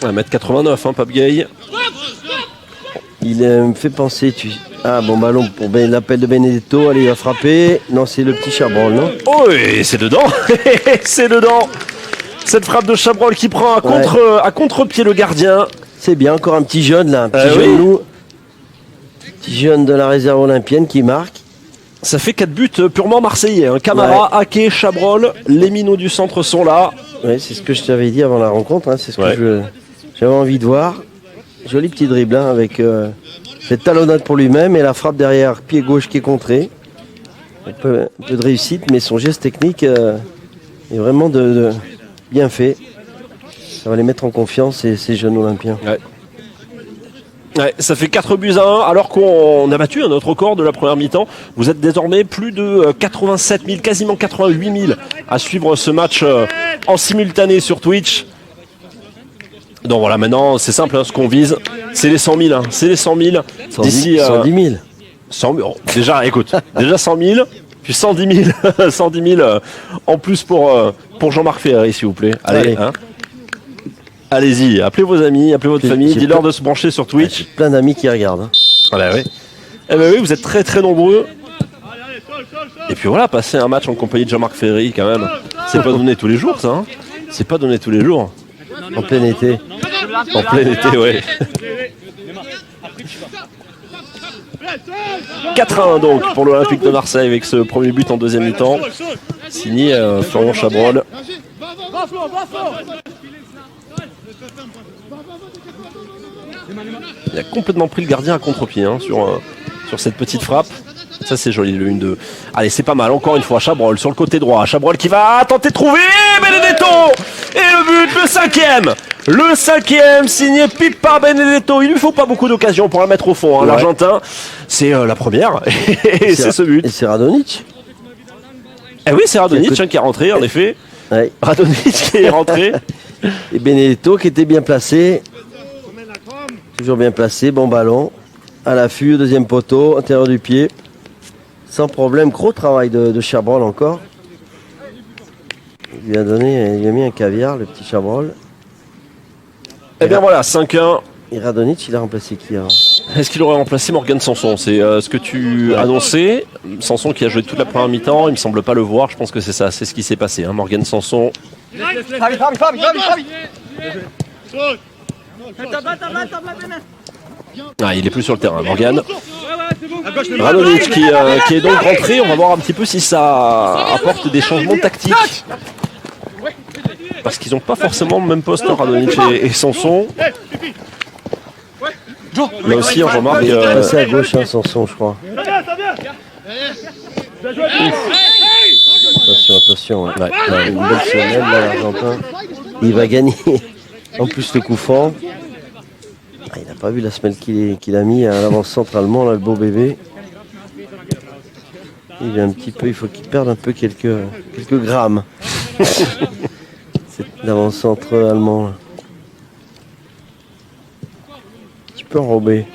1m89, Pape Gay. Il me fait penser, Ah bon ballon pour l'appel de Benedetto, allez il va frapper. Non c'est le petit Chabrol, non? Oh et c'est dedans. C'est dedans. Cette frappe de Chabrol qui prend à contre-pied le gardien. C'est bien, encore un petit jeune là, un petit jeune oui. petit jeune de la réserve olympienne qui marque. Ça fait 4 buts purement marseillais. Hein. Camara, Ake, Chabrol, les minots du centre sont là. Ouais, c'est ce que je t'avais dit avant la rencontre, hein, c'est ce Ouais. que j'avais envie de voir. Joli petit dribble hein, avec cette talonnade pour lui-même et la frappe derrière, pied gauche qui est contré. Un peu de réussite, mais son geste technique est vraiment de bien fait. Ça va les mettre en confiance, ces jeunes Olympiens. Ouais, ça fait 4 buts à 1 alors qu'on a battu notre record de la première mi-temps. Vous êtes désormais plus de 87 000, quasiment 88 000 à suivre ce match en simultané sur Twitch. Donc voilà, maintenant c'est simple, hein, ce qu'on vise, c'est les 100 000. Hein, c'est les 100 000 d'ici 110 000. 100 000. Déjà, écoute, déjà 100 000, puis 110 000, 110 000 en plus pour Jean-Marc Ferry, s'il vous plaît. Allez. Hein. Allez-y, appelez vos amis, appelez votre famille, dis-leur de se brancher sur Twitch. J'ai plein d'amis qui regardent. Hein. Ah bah oui. Eh ben oui, vous êtes très très nombreux. Et puis voilà, passer un match en compagnie de Jean-Marc Ferry, quand même, c'est pas donné tous les jours, ça. Hein. C'est pas donné tous les jours. En plein été. En plein été, ouais. 4-1 donc pour l'Olympique de Marseille avec ce premier but en deuxième mi-temps. Signé Florian Chabrol. Il a complètement pris le gardien à contre-pied hein, sur cette petite frappe. Ça c'est joli le 1-2. Allez, c'est pas mal, encore une fois Chabrol sur le côté droit. Chabrol qui va tenter de trouver Benedetto. Et le but, le cinquième signé Pipa Benedetto. Il lui faut pas beaucoup d'occasions pour la mettre au fond, hein, l'Argentin. C'est la première et c'est ce but. Et c'est Radonjic. Eh oui, c'est Radonjic qui est rentré en effet. Ouais. Radonjic qui est rentré. Et Benedetto qui était bien placé. Toujours bien placé, bon ballon. À l'affût, deuxième poteau, intérieur du pied. Sans problème, gros travail de Chabrol encore. Il lui a donné, il a mis un caviar, le petit Chabrol. Et bien voilà, 5-1. Et Radonjic, il a remplacé qui alors? Est-ce qu'il aurait remplacé Morgan Sanson? C'est ce que tu annonçais. Sanson qui a joué toute la première mi-temps, il me semble pas le voir, je pense que c'est ça, c'est ce qui s'est passé. Hein. Morgan Sanson. Ah, il est plus sur le terrain, Morgan. Radonjic qui est donc rentré. On va voir un petit peu si ça apporte des changements tactiques. Parce qu'ils n'ont pas forcément le même poste, Radonjic et Sanson. Là aussi, on remarque. Passé à gauche, hein, Sanson, je crois. Attention. Ouais. Une belle semaine, là, l'Argentin. Il va gagner. En plus, le coup franc. Ah, il n'a pas vu la semelle qu'il a mis à l'avant-centre allemand, là, le beau bébé. Il est un petit peu, il faut qu'il perde un peu quelques grammes. C'est l'avant-centre allemand. Là. Un petit peu enrobé.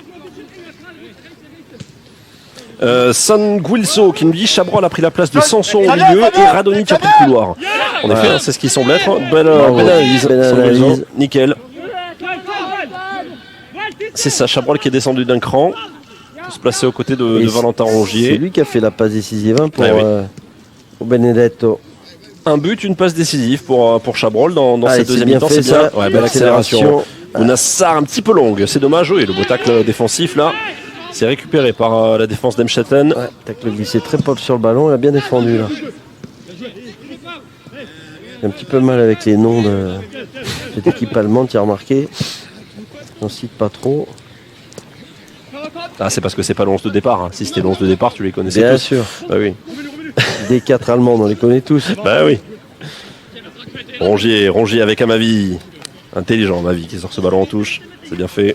San Guilso qui nous dit Chabrol a pris la place de Sanson au milieu et Radonjic a pris le couloir. En effet, hein, c'est ce qui semble être. Belle analyse. Nickel. C'est ça, Chabrol qui est descendu d'un cran pour se placer aux côtés de Valentin Rongier. C'est lui qui a fait la passe décisive hein, pour Benedetto. Un but, une passe décisive pour Chabrol dans cette deuxième mi-temps. C'est bien. Ouais, belle accélération. Ounassar un petit peu longue, c'est dommage. Oui, le beau tacle défensif là, c'est récupéré par la défense d'Emstetten. Ouais, tacle glissé très propre sur le ballon, il a bien défendu là. J'ai un petit peu mal avec les noms de cette équipe allemande, tu as remarqué. On cite pas trop. Ah, c'est parce que c'est pas l'11 de départ. Hein. Si c'était l'11 de départ, tu les connaissais bien tous. Sûr. Bah oui. Des 4 allemands, on les connaît tous. Bah oui. Rongier avec Amavi. Intelligent, Amavi qui sort ce ballon en touche. C'est bien fait.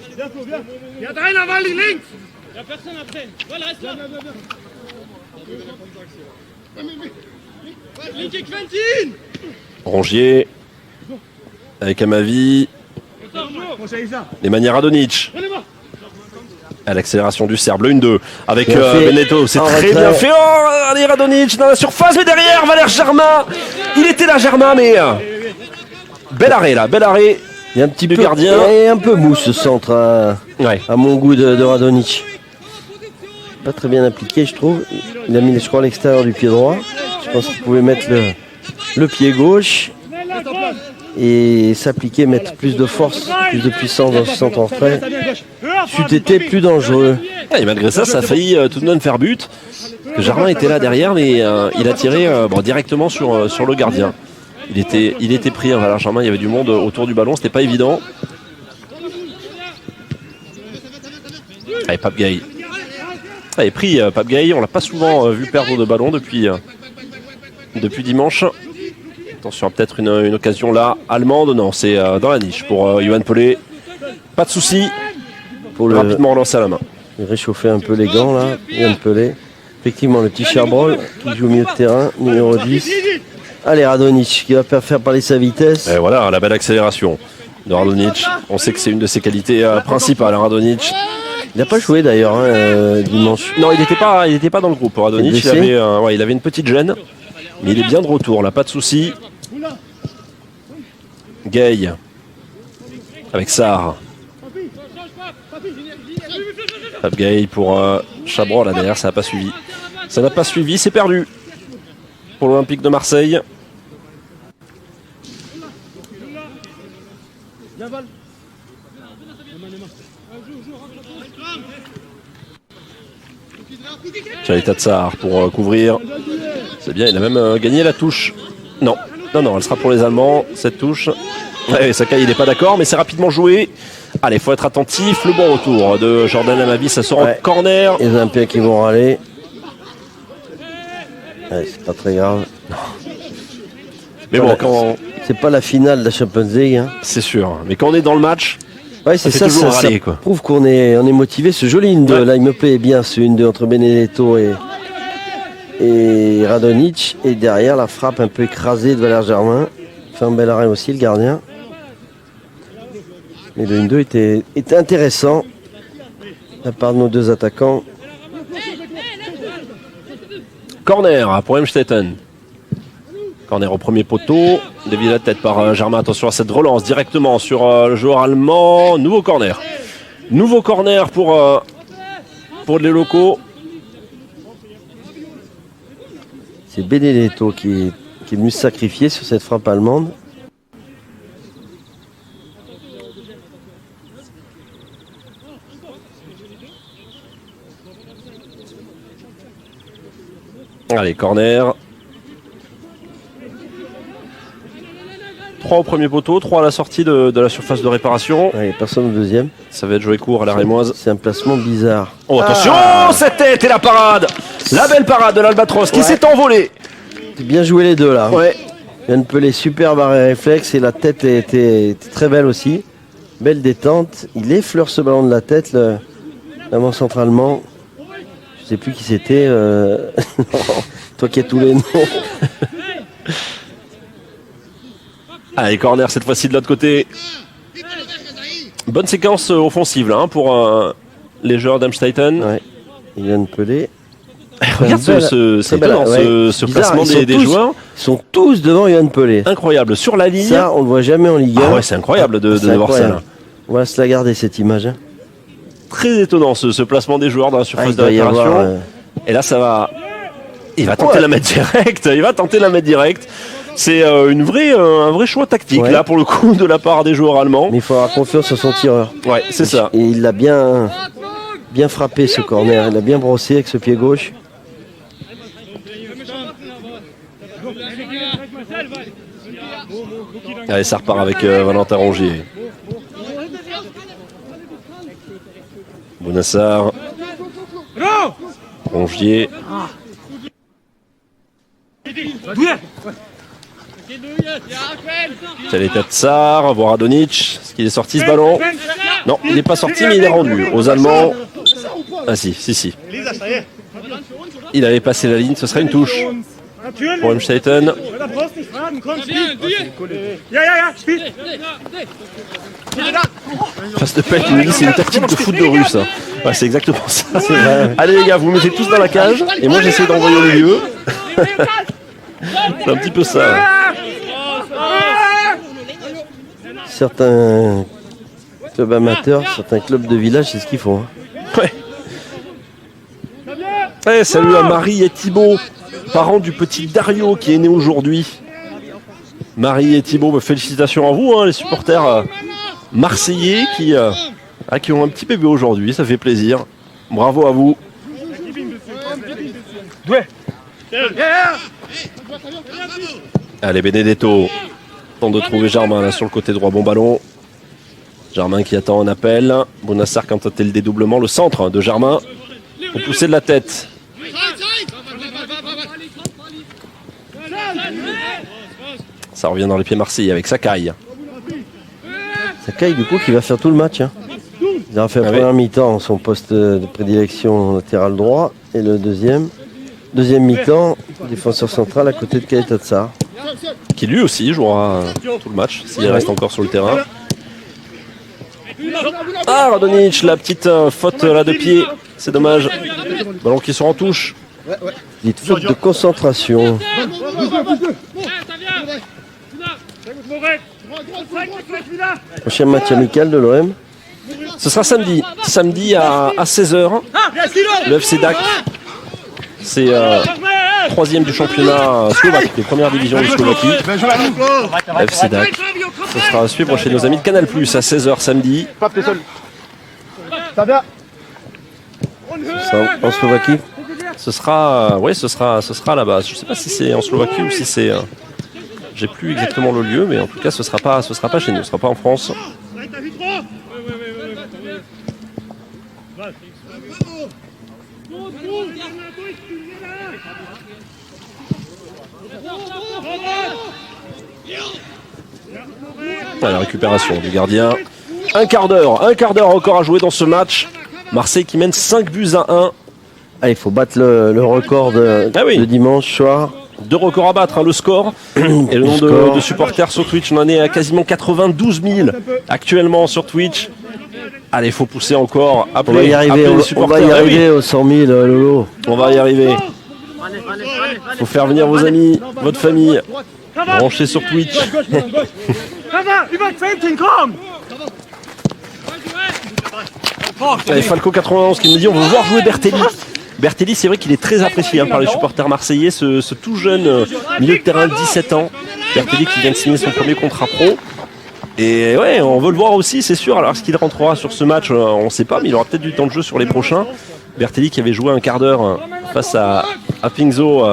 Rongier avec Amavi. Les manières Radonjic. À l'accélération du Serbe, le 1-2 avec Benedetto, c'est très bien fait. Oh, allez Radonjic dans la surface, mais derrière Valère Germain. Il était là Germain, mais bel arrêt là, bel arrêt. Il y a un petit du peu gardien. Et un peu mou ce centre à mon goût de Radonjic. Pas très bien appliqué je trouve. Il a mis je crois à l'extérieur du pied droit. Je pense qu'il pouvait mettre le pied gauche. et s'appliquer, mettre plus de force, plus de puissance dans ce centre en retrait, c'eût été plus dangereux. Et malgré ça, ça a failli tout de même faire but. Parce que Germain était là derrière, mais il a tiré directement sur le gardien. Il était pris, Valère Germain, il y avait du monde autour du ballon, c'était pas évident. Allez, Pape Gay. Allez, pris Pape Gay, on l'a pas souvent vu perdre de ballon depuis dimanche. Attention, peut-être une occasion là, allemande, non, c'est dans la niche pour Yohan Pelé. Pas de souci, pour le rapidement relancer à la main. Réchauffer un peu les gants là, Yohan Pelé. Effectivement, le petit Cherbrol qui joue au milieu de terrain, numéro 10. Allez, Radonjic qui va faire parler sa vitesse. Et voilà, la belle accélération de Radonjic. On sait que c'est une de ses qualités principales, Radonjic. Il n'a pas joué d'ailleurs dimanche. Non, il n'était pas dans le groupe. Radonjic, il avait une petite gêne, mais il est bien de retour, là, pas de souci. Gay avec Sarr. Pape Gay pour Chabrol là derrière, ça n'a pas suivi. Ça n'a pas suivi, c'est perdu pour l'Olympique de Marseille. Chalita Tsar pour couvrir. C'est bien, il a même gagné la touche. Non, elle sera pour les Allemands, cette touche. Ouais, Sakai, il n'est pas d'accord, mais c'est rapidement joué. Allez, il faut être attentif. Le bon retour de Jordan Amavi, ça sort en corner. Les Olympiens qui vont râler. Ouais, c'est pas très grave. Mais bon, quand... C'est pas la finale de la Champions League. Hein. C'est sûr. Mais quand on est dans le match, ouais, c'est ça, râler, ça prouve qu'on est motivé. Ce joli 1-2, là, il me plaît bien, ce 1-2 entre Benedetto et Radonjic. Et derrière, la frappe un peu écrasée de Valère Germain. Fait un bel arrêt aussi, le gardien. Mais le 1-2 était intéressant de la part de nos deux attaquants. Corner pour Emstetten. Corner au premier poteau. Dévié la tête par Germain. Attention à cette relance directement sur le joueur allemand. Nouveau corner. Nouveau corner pour les locaux. C'est Benedetto qui est venu se sacrifier sur cette frappe allemande. Allez, corner. 3 au premier poteau, 3 à la sortie de la surface de réparation. Ouais, personne au deuxième. Ça va être joué court à la Rémoise. C'est un placement bizarre. Oh, attention, cette tête et la parade. La belle parade de l'Albatros qui s'est envolée. C'est bien joué les deux là. Ouais. Yann Pelé, superbe arrêt réflexe et la tête était très belle aussi. Belle détente. Il effleure ce ballon de la tête, l'avant centralement. Je sais plus qui c'était. Toi qui as tous les noms. Allez, corner cette fois-ci de l'autre côté. Bonne séquence offensive là pour les joueurs d'Amstetten. Ouais. Yann Pelé. Regarde ce placement des joueurs. Ils sont tous devant Yohan Pelé. Incroyable, sur la ligne. Ça, on le voit jamais en Ligue 1. Ah ouais, c'est incroyable de voir ça là. On va se la garder cette image. Hein. Très étonnant ce placement des joueurs dans la surface de réparation. Et là, ça va. Il va tenter la mettre direct. C'est un vrai choix tactique là pour le coup de la part des joueurs allemands. Mais il faut avoir confiance en son tireur. Ouais, c'est ça. Et il l'a bien frappé ce corner. Il a bien brossé avec ce pied gauche. Allez, ça repart avec Valentin Rongier. Bounassar. Rongier. Chalita Tsar, voir Radonjic. Est-ce qu'il est sorti ce ballon? Non, il n'est pas sorti, mais il est rendu aux Allemands. Ah si. Il avait passé la ligne, ce serait une touche pour Emstetten. Face de pelle qui nous dit c'est une tactique de foot de rue ça. Ouais, c'est exactement ça. C'est vrai. Allez les gars, vous mettez tous dans la cage et moi j'essaie d'envoyer au milieu. C'est un petit peu ça. Certains clubs amateurs, certains clubs de village, c'est ce qu'ils font. Hein. Ouais. Salut à Marie et Thibaut, parents du petit Dario qui est né aujourd'hui. Marie et Thibaut, félicitations à vous, hein, les supporters marseillais qui ont un petit bébé aujourd'hui, ça fait plaisir. Bravo à vous. Allez, Benedetto tente de trouver Germain là sur le côté droit, bon ballon. Germain qui attend un appel. Bounassar qui a tenté le dédoublement, le centre de Germain. Au pousser de la tête. Ça revient dans les pieds marseillais avec Sakai. Sakai du coup qui va faire tout le match. Hein. Il a fait la première mi-temps son poste de prédilection latéral droit et le deuxième mi-temps défenseur central à côté de Keita Tsar. Qui lui aussi jouera tout le match s'il reste encore sur le terrain. Ah, Radonjic, la petite faute là de pied, c'est dommage. Ballon qui sort en touche. Petite faute de concentration. Prochain match amical de l'OM. Ce sera samedi à 16h. Le FC Dac, c'est 3e du championnat slovaque, de première division de Slovaquie. FC Dac, ce sera à suivre chez nos amis de Canal+, à 16h samedi. Ça en Slovaquie. Ce sera là-bas. Je ne sais pas si c'est en Slovaquie ou si c'est... j'ai plus exactement le lieu, mais en tout cas ce sera pas chez nous, ce sera pas en France. La récupération du gardien. Un quart d'heure encore à jouer dans ce match. Marseille qui mène 5-1. Ah, il faut battre le record de dimanche soir. 2 records à battre, hein, le score et le nombre de supporters sur Twitch. On en est à quasiment 92 000 actuellement sur Twitch. Allez, il faut pousser encore. On va y arriver, on va y arriver aux 100 000, Lolo. On va y arriver. Il faut faire venir vos amis, votre famille, brancher sur Twitch. Allez, Falco 91 qui nous dit on veut voir jouer Bertelli. Bertelli, c'est vrai qu'il est très apprécié par les supporters marseillais, ce tout jeune milieu de terrain de 17 ans. Bertelli qui vient de signer son premier contrat pro. Et ouais, on veut le voir aussi, c'est sûr. Alors, est-ce qu'il rentrera sur ce match, on ne sait pas, mais il aura peut-être du temps de jeu sur les prochains. Bertelli qui avait joué un quart d'heure face à Pinxo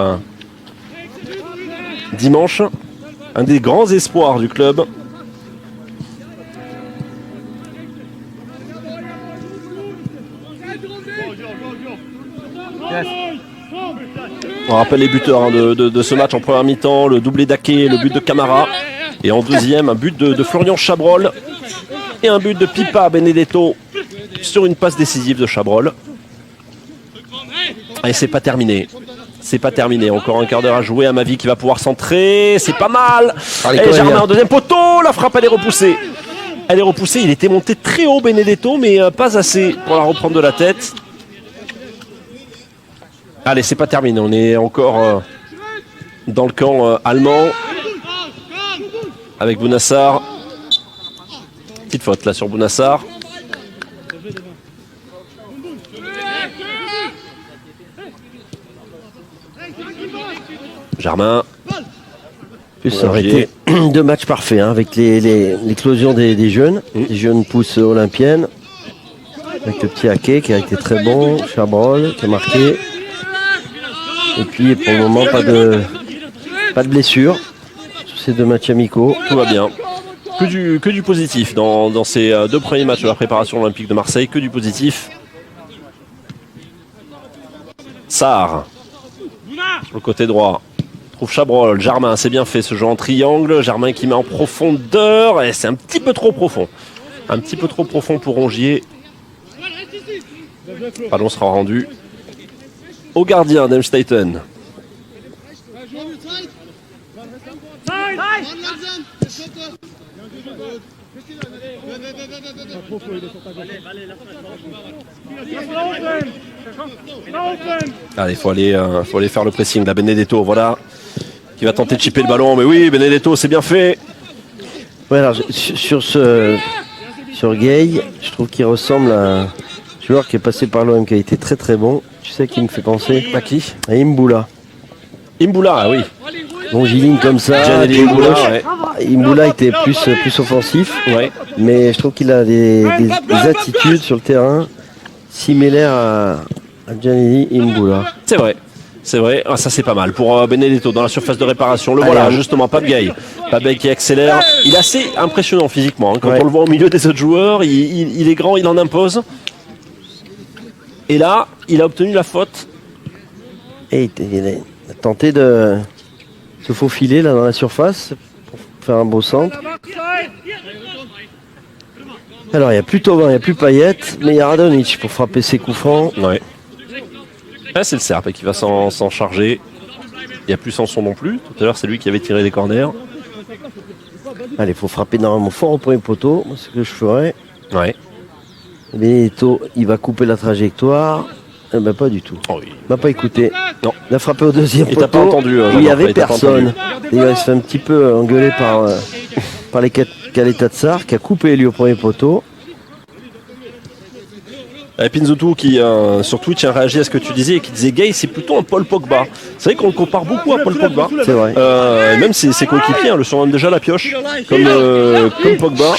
dimanche. Un des grands espoirs du club. On rappelle les buteurs de ce match en première mi-temps, le doublé d'Aké, le but de Camara. Et en deuxième, un but de Florian Chabrol et un but de Pipa Benedetto sur une passe décisive de Chabrol. Et c'est pas terminé. C'est pas terminé. Encore un quart d'heure à jouer. Amavi qui va pouvoir centrer. C'est pas mal. Et Germain en deuxième poteau. La frappe, elle est repoussée. Elle est repoussée. Il était monté très haut Benedetto, mais pas assez pour la reprendre de la tête. Allez, c'est pas terminé. On est encore dans le camp allemand. Avec Bounassar. Petite faute là sur Bounassar. Germain. Plus ça aurait été 2 matchs parfaits hein, avec l'éclosion des jeunes. Les jeunes pousses olympiennes. Avec le petit Aké qui a été très bon. Chabrol qui a marqué. Et puis pour le moment pas de blessure. Ces 2 matchs amicaux. Tout va bien. Que du positif dans ces 2 premiers matchs de la préparation olympique de Marseille. Que du positif. Sarr. Sur le côté droit. Trouve Chabrol. Germain, c'est bien fait ce jeu en triangle. Germain qui met en profondeur. Et c'est un petit peu trop profond. Un petit peu trop profond pour Rongier. Le ballon sera rendu au gardien d'Emstetten. Allez, il faut aller faire le pressing. La Benedetto, voilà, qui va tenter de chipper le ballon. Mais oui, Benedetto, c'est bien fait. Ouais, alors, sur Gay, je trouve qu'il ressemble à un joueur qui est passé par l'OM qui a été très très bon. Tu sais qui me fait penser? À qui? À Imbula. Imbula, oui. longiligne comme ça. Gianelli pied Imbula, gauche. ouais. Imbula était plus offensif, Ouais. mais je trouve qu'il a des attitudes sur le terrain similaires à Gianelli Imbula. C'est vrai. C'est vrai, ah, ça c'est pas mal pour Benedetto dans la surface de réparation. Le voilà, Allez, justement, Pape Gay. Pape Gay qui accélère. Il est assez impressionnant physiquement. Hein. Quand Ouais. on le voit au milieu des autres joueurs, il est grand, il en impose. Et là, il a obtenu la faute. Et il a tenté de se faufiler là dans la surface pour faire un beau centre. Alors il n'y a plus Thauvin, il n'y a plus Payet, mais il y a Radonjic pour frapper ses coups francs. Ouais. Là, c'est le Serbe qui va s'en charger. Il n'y a plus Sanson non plus. Tout à l'heure, c'est lui qui avait tiré les corners. Allez, il faut frapper normalement fort au premier poteau, moi, c'est ce que je ferais. Ouais. Benedetto, il va couper la trajectoire. Eh ben pas du tout. Oh, oui. Il m'a pas écouté. Non. Il a frappé au deuxième Et poteau. t'as pas entendu, où il Jean-Marc, n'y avait t'as pas personne. Et il se fait un petit peu engueuler par les Caleta Tsar qui a coupé lui au premier poteau. Pinzotou qui sur Twitch a réagi à ce que tu disais et qui disait Gay c'est plutôt un Paul Pogba. C'est vrai qu'on le compare beaucoup à Paul Pogba. C'est vrai. Même ses coéquipiers le surnomment déjà la pioche comme Pogba.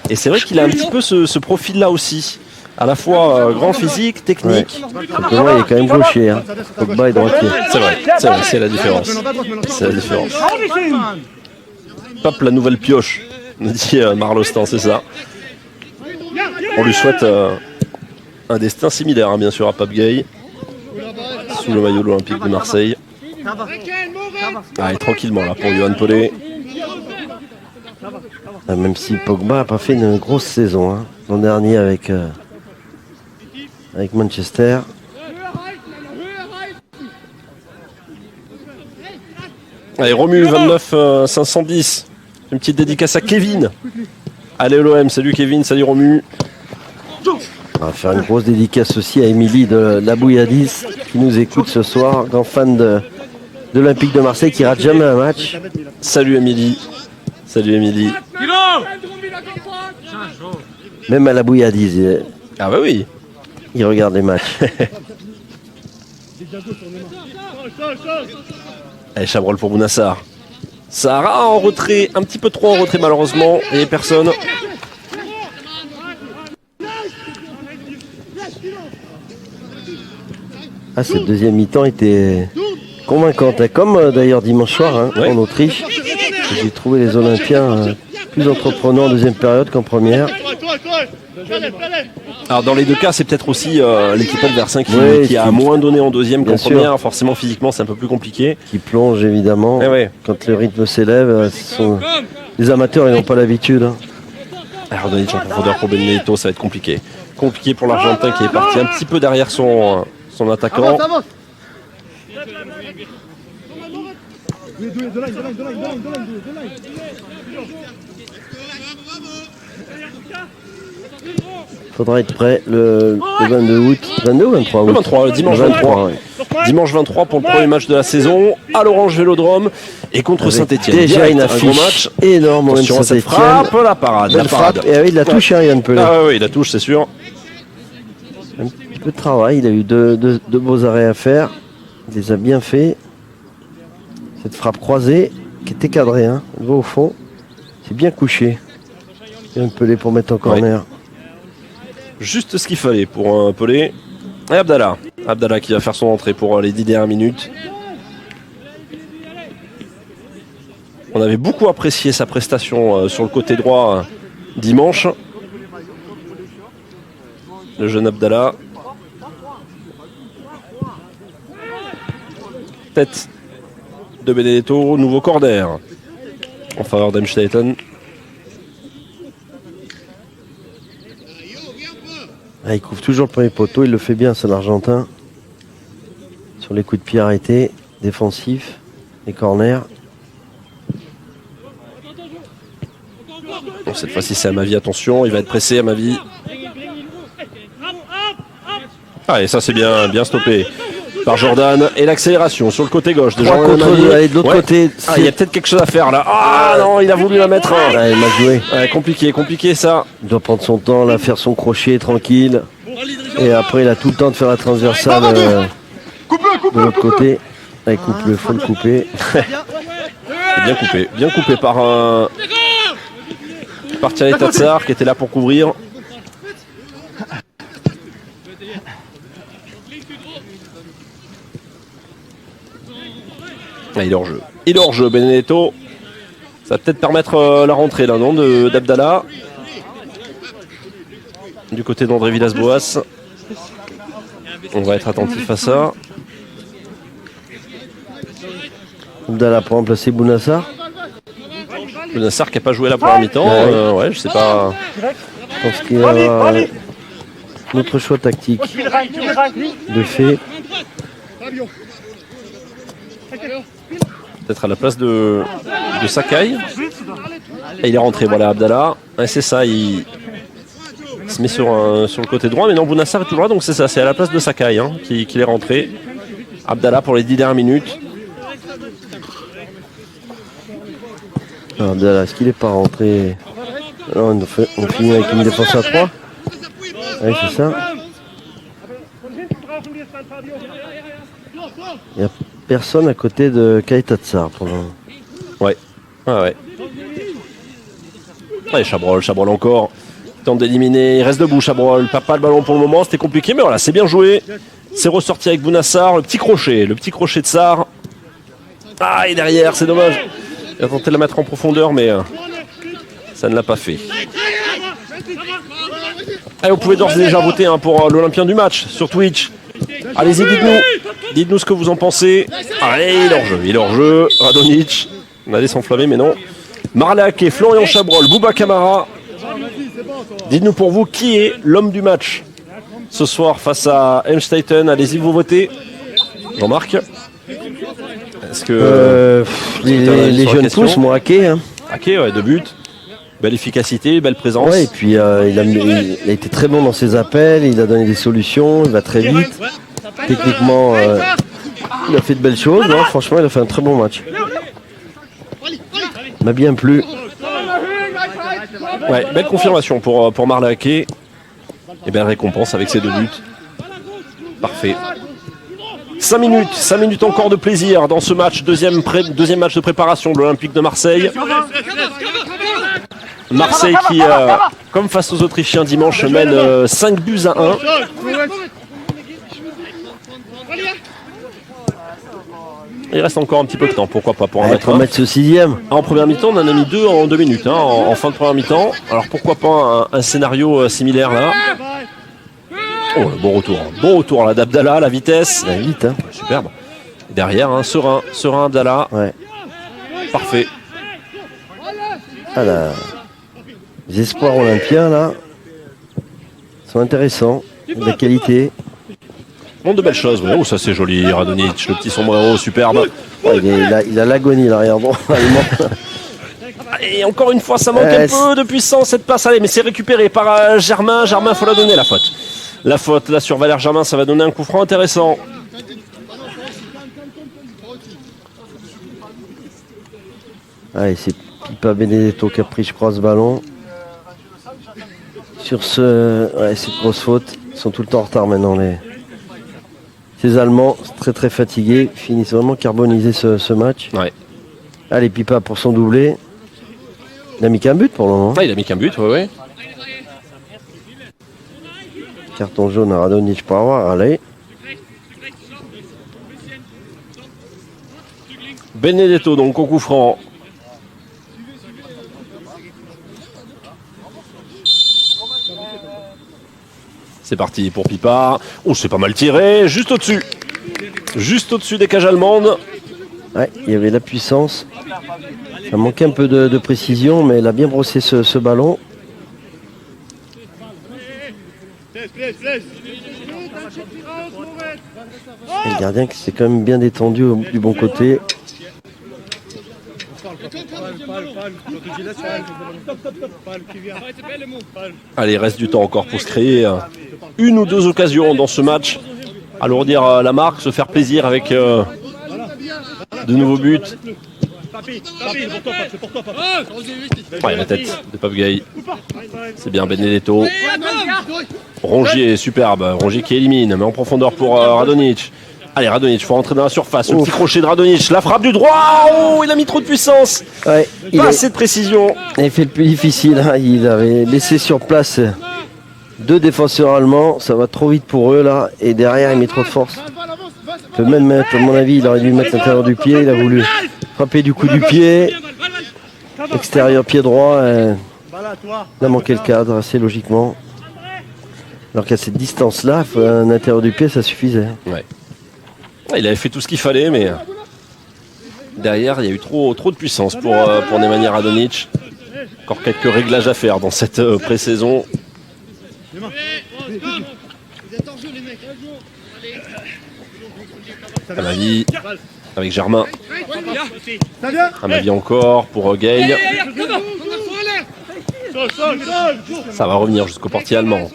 Et c'est vrai qu'il a un petit peu ce profil là aussi. À la fois grand physique, technique. Simplement, il est quand même gaucher. Hein. Pogba est droitier. C'est vrai, c'est la différence. C'est la différence. Pape la nouvelle pioche, nous dit Marlostan, c'est ça. On lui souhaite un destin similaire, hein, bien sûr, à Pape Gay, sous le maillot de l'Olympique de Marseille. Allez, tranquillement là pour Yohan Pelé. Même si Pogba n'a pas fait une grosse saison hein, l'an dernier avec Manchester. Allez, Romu 29 510. Une petite dédicace à Kevin. Allez l'OM, salut Kevin, salut Romu. On va faire une grosse dédicace aussi à Émilie de la Bouilladis qui nous écoute ce soir, grand fan de l'Olympique de Marseille qui rate jamais un match. Salut Émilie. Salut Émilie. Même à la Bouilladis, Ah bah oui. il regarde les matchs. Allez, Chabrol pour Bounassar. Sahara en retrait, un petit peu trop en retrait malheureusement, et personne. Ah, cette deuxième mi-temps était convaincante, hein, comme d'ailleurs dimanche soir hein, Ouais. en Autriche. J'ai trouvé les Olympiens plus entreprenants en deuxième période qu'en première. Alors dans les deux cas, c'est peut-être aussi l'équipe adverse hein, Ouais, qui a qui- moins donné en deuxième qu'en Bien sûr. première. Forcément, physiquement, c'est un peu plus compliqué. Qui plonge évidemment. Eh ouais. Quand le rythme s'élève, les amateurs ils n'ont pas l'habitude. Hein. Alors donner en profondeur pour Benedetto, ça va être compliqué. Compliqué pour l'Argentin qui est parti un petit peu derrière son attaquant. Avance. Faudra être prêt le 22 août. 22 ou 23 août Le 23, dimanche Le 23. ouais. Dimanche 23 pour le premier match de la saison à l'Orange Vélodrome et contre Avec Saint-Etienne. déjà une un gros affiche match. énorme au Attention à cette Saint-Etienne. frappe, la parade. Belle La parade. frappe. Et avec de la touche à Yann Pelé. Ah oui, la touche, c'est sûr. Un petit peu de travail. Il a eu deux beaux arrêts à faire. Il les a bien fait. Cette frappe croisée qui était cadrée. Hein. On le voit au fond. C'est bien couché. Yann Pelé pour mettre en corner. Juste ce qu'il fallait pour un Pelé. Et Abdallah. Abdallah qui va faire son entrée pour les 10 dernières minutes. On avait beaucoup apprécié sa prestation sur le côté droit dimanche. Le jeune Abdallah. Tête de Benedetto, nouveau corner en faveur d'Amstetten. Ah, il couvre toujours le premier poteau. Il le fait bien, c'est l'Argentin. Sur les coups de pied arrêtés, défensifs, les corners. Bon, cette fois-ci c'est Amavi, attention, il va être pressé Amavi. Ah et ça c'est bien stoppé par Jordan et l'accélération sur le côté gauche de Trois Jordan contre Amavi. deux, allez, de l'autre Ouais. côté. Ah, il y a peut-être quelque chose à faire là. Ah non, il a voulu la mettre. Ah, il m'a joué. Ouais, compliqué ça. Il doit prendre son temps, là, faire son crochet tranquille. Et après, il a tout le temps de faire la transversale de l'autre côté. Il coupe le, faut le couper. Bien coupé par Thierry Tatsar qui était là pour couvrir. Ah, il est hors jeu. Il est hors jeu, Benedetto. Ça va peut-être permettre la rentrée là, non, d'Abdallah. Du côté d'André Villas-Boas. On va être attentif à ça. Abdallah pour remplacer Bounassar. Bounassar qui n'a pas joué la première mi-temps. Ouais, je sais pas. Je pense qu'il y a notre choix tactique de fait. Peut-être à la place de Sakai. Et il est rentré, voilà, Abdallah. Ouais, c'est ça, il se met sur le côté droit. Mais non, Bounassar est toujours là, donc c'est ça. C'est à la place de Sakai qu'il est rentré. Abdallah pour les 10 dernières minutes. Abdallah, est-ce qu'il n'est pas rentré? Non, on finit avec une défense à 3. Oui, c'est ça. Il n'y a personne à côté de Kaitatsar pour le moment. Ouais. Ouais. Ouais, Chabrol encore. Il tente d'éliminer. Il reste debout, Chabrol. Pas le ballon pour le moment. C'était compliqué, mais voilà, c'est bien joué. C'est ressorti avec Bounassar. Le petit crochet de Sarr. Ah, et derrière, c'est dommage. Il a tenté de la mettre en profondeur, mais ça ne l'a pas fait. Allez, vous pouvez d'ores et déjà voter pour l'Olympien du match sur Twitch. Allez-y, dites-nous ce que vous en pensez. Allez, il est hors jeu. Radonjic, on allait s'enflammer, mais non. Marlac et Florian Chabrol, Bouba Camara. Dites-nous pour vous qui est l'homme du match ce soir face à Helmstetten. Allez-y, vous votez. Jean-Marc. Est-ce que les jeunes pousses m'ont hacké. Hacké, ouais, 2 buts. Belle efficacité, belle présence. Ouais, et puis il a été très bon dans ses appels, il a donné des solutions, il va très vite. Techniquement, il a fait de belles choses. Non, franchement, il a fait un très bon match. Il m'a bien plu. Ouais, belle confirmation pour Marlaquet. Et belle récompense avec ses 2 buts. Parfait. 5 minutes encore de plaisir dans ce match, deuxième match de préparation de l'Olympique de Marseille. Marseille qui, comme face aux Autrichiens dimanche, mène 5 buts à 1. Il reste encore un petit peu de temps, pourquoi pas, pour en mettre un. Mettre ce 6e. En première mi-temps, on en a mis 2 en 2 minutes, en fin de première mi-temps. Alors pourquoi pas un scénario similaire là. Oh, bon retour là d'Abdallah, la vitesse. Il va vite, hein. Superbe. Et derrière, serein Abdallah. Ouais. Parfait. Ah là. Les espoirs olympiens là sont intéressants, de la qualité. Bon, de belles choses. Ouais. Oh, ça c'est joli, Radonjic, le petit sombrero, superbe. Ouais, il a l'agonie l'arrière droit allemand. Et encore une fois, ça manque un peu de puissance cette passe. Allez, mais c'est récupéré par Germain. Germain, faut la donner la faute. La faute là sur Valère Germain, ça va donner un coup franc intéressant. Allez, c'est Pipa Benedetto qui a pris, je crois, ce ballon. Sur cette grosse faute. Ils sont tout le temps en retard maintenant. Ces Allemands, très très fatigués, finissent vraiment carboniser ce match. Ouais. Allez, Pipa pour son doublé. Il a mis qu'un but pour le moment. Ah, il a mis qu'un but, ouais. Carton jaune à Radonjic pour avoir. Allez. Benedetto donc au coup franc. C'est parti pour Pipa. Oh, c'est pas mal tiré. Juste au-dessus. Juste au-dessus des cages allemandes. Ouais, il y avait la puissance. Ça manquait un peu de précision, mais il a bien brossé ce ballon. Et le gardien qui s'est quand même bien détendu du bon côté. Allez, il reste du temps encore pour se créer une ou deux occasions dans ce match. Alourdir la marque, se faire plaisir avec de nouveaux buts. Ouais, la tête de Pape Gay. C'est bien Benedetto. Rongier, superbe. Rongier qui élimine, mais en profondeur pour Radonjic. Allez, Radonjic, il faut rentrer dans la surface. Le petit crochet de Radonjic, la frappe du droit. Oh, il a mis trop de puissance. Ouais, Pas assez de précision. Il a fait le plus difficile. Hein. Il avait laissé sur place 2 défenseurs allemands. Ça va trop vite pour eux là. Et derrière, il met trop de force. Il peut même mettre, à mon avis, il aurait dû mettre l'intérieur du pied. Il a voulu frapper du coup du pied. Extérieur pied droit. Il a manqué le cadre assez logiquement. Alors qu'à cette distance-là, un intérieur du pied, ça suffisait. Ouais. Il avait fait tout ce qu'il fallait, mais derrière, il y a eu trop de puissance pour Nemanja Radonjic. Encore quelques réglages à faire dans cette pré-saison. À ma vie, avec Germain. À ma vie encore pour Gay. Ça va revenir jusqu'au portier allemand.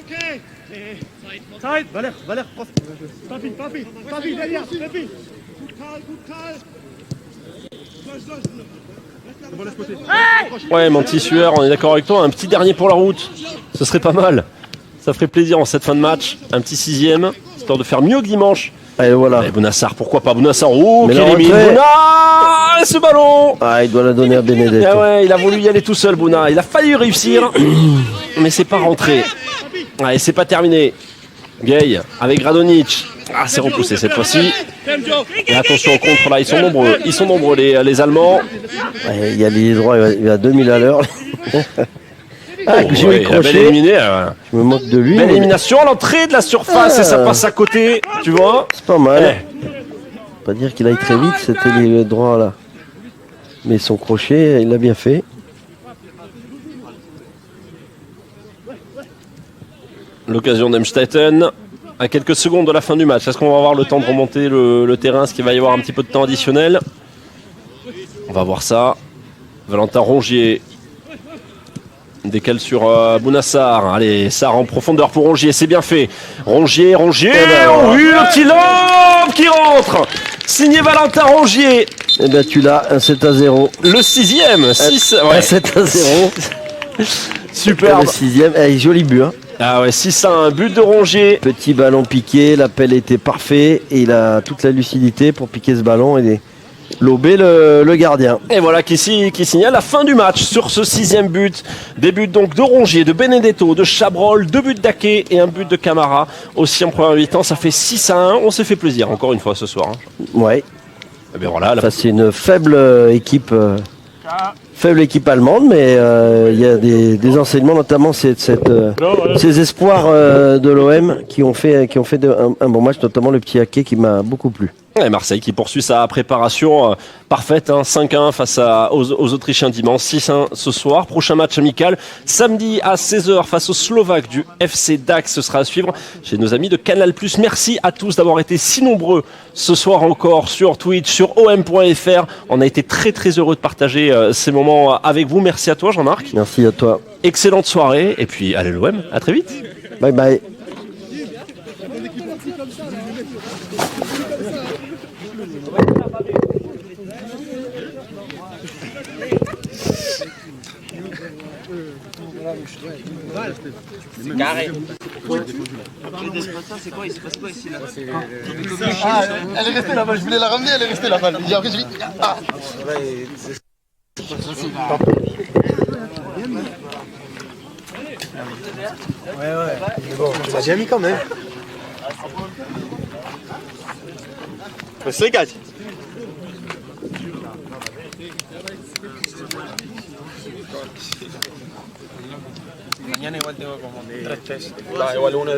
Ouais, mon petit sueur, on est d'accord avec toi. Un petit dernier pour la route, ce serait pas mal. Ça ferait plaisir en cette fin de match. Un petit 6e, histoire de faire mieux que dimanche. Allez, voilà. Allez, Bounassar, pourquoi pas Bounassar. Oh, Mais qui la élimine rentrée. Bouna. Ce ballon. Ah, il doit la donner à Benedetto. Ah ouais, il a voulu y aller tout seul, Bouna. Il a failli réussir, mais c'est pas rentré. Allez, c'est pas terminé. Gay avec Radonjic. Ah, c'est repoussé cette fois-ci. Et attention au contre là, ils sont nombreux. Ils sont nombreux les Allemands. Ouais, il y a les droits, il va à 2000 à l'heure. Ah, Oh, joli ouais, il a bel crochet. éliminé. Je me moque de lui. Belle mais élimination à l'entrée de la surface et ça passe à côté. Tu vois. C'est pas mal. Eh. Pas dire qu'il aille très vite, c'était les droits là. Mais son crochet, il l'a bien fait. L'occasion d'Emstetten à quelques secondes de la fin du match. Est-ce qu'on va avoir le temps de remonter le terrain? Est-ce qu'il va y avoir un petit peu de temps additionnel? On va voir ça. Valentin Rongier décale sur Bounassar. Allez, Sarr en profondeur pour Rongier, c'est bien fait. Rongier, oh oui, le petit lob qui rentre. Signé Valentin Rongier. Eh bien tu l'as, un 7-0. Le 6e, 6. Un Ouais. 7-0. Superbe. Le 6e, eh, joli but. Hein. Ah ouais, 6-1, but de Rongier. Petit ballon piqué, l'appel était parfait et il a toute la lucidité pour piquer ce ballon et lober le gardien. Et voilà qui signale la fin du match sur ce 6e but. Des buts donc de Rongier, de Benedetto, de Chabrol, 2 buts d'Ake et un but de Camara. Aussi en première mi-temps, ça fait 6-1. On s'est fait plaisir encore une fois ce soir. Hein. Ouais. Et bien voilà, Enfin, c'est une faible équipe. Faible équipe allemande, mais il y a des enseignements, notamment ces espoirs de l'OM qui ont fait un bon match, notamment le petit Ake qui m'a beaucoup plu. Et Marseille qui poursuit sa préparation parfaite, hein, 5-1 face aux Autrichiens dimanche, 6-1 ce soir. Prochain match amical, samedi à 16h face aux Slovaques du FC Dax. Ce sera à suivre chez nos amis de Canal+. Merci à tous d'avoir été si nombreux ce soir encore sur Twitch, sur om.fr. On a été très très heureux de partager ces moments avec vous. Merci à toi Jean-Marc. Merci à toi. Excellente soirée et puis allez l'OM, à très vite. Bye bye. Carré. Ah, elle est restée là-bas, je voulais la ramener, elle est restée là-bas. Et après, je dis, ah. Ça a bien mis quand même. C'est gars. Mañana igual tengo como 3 test. Igual uno de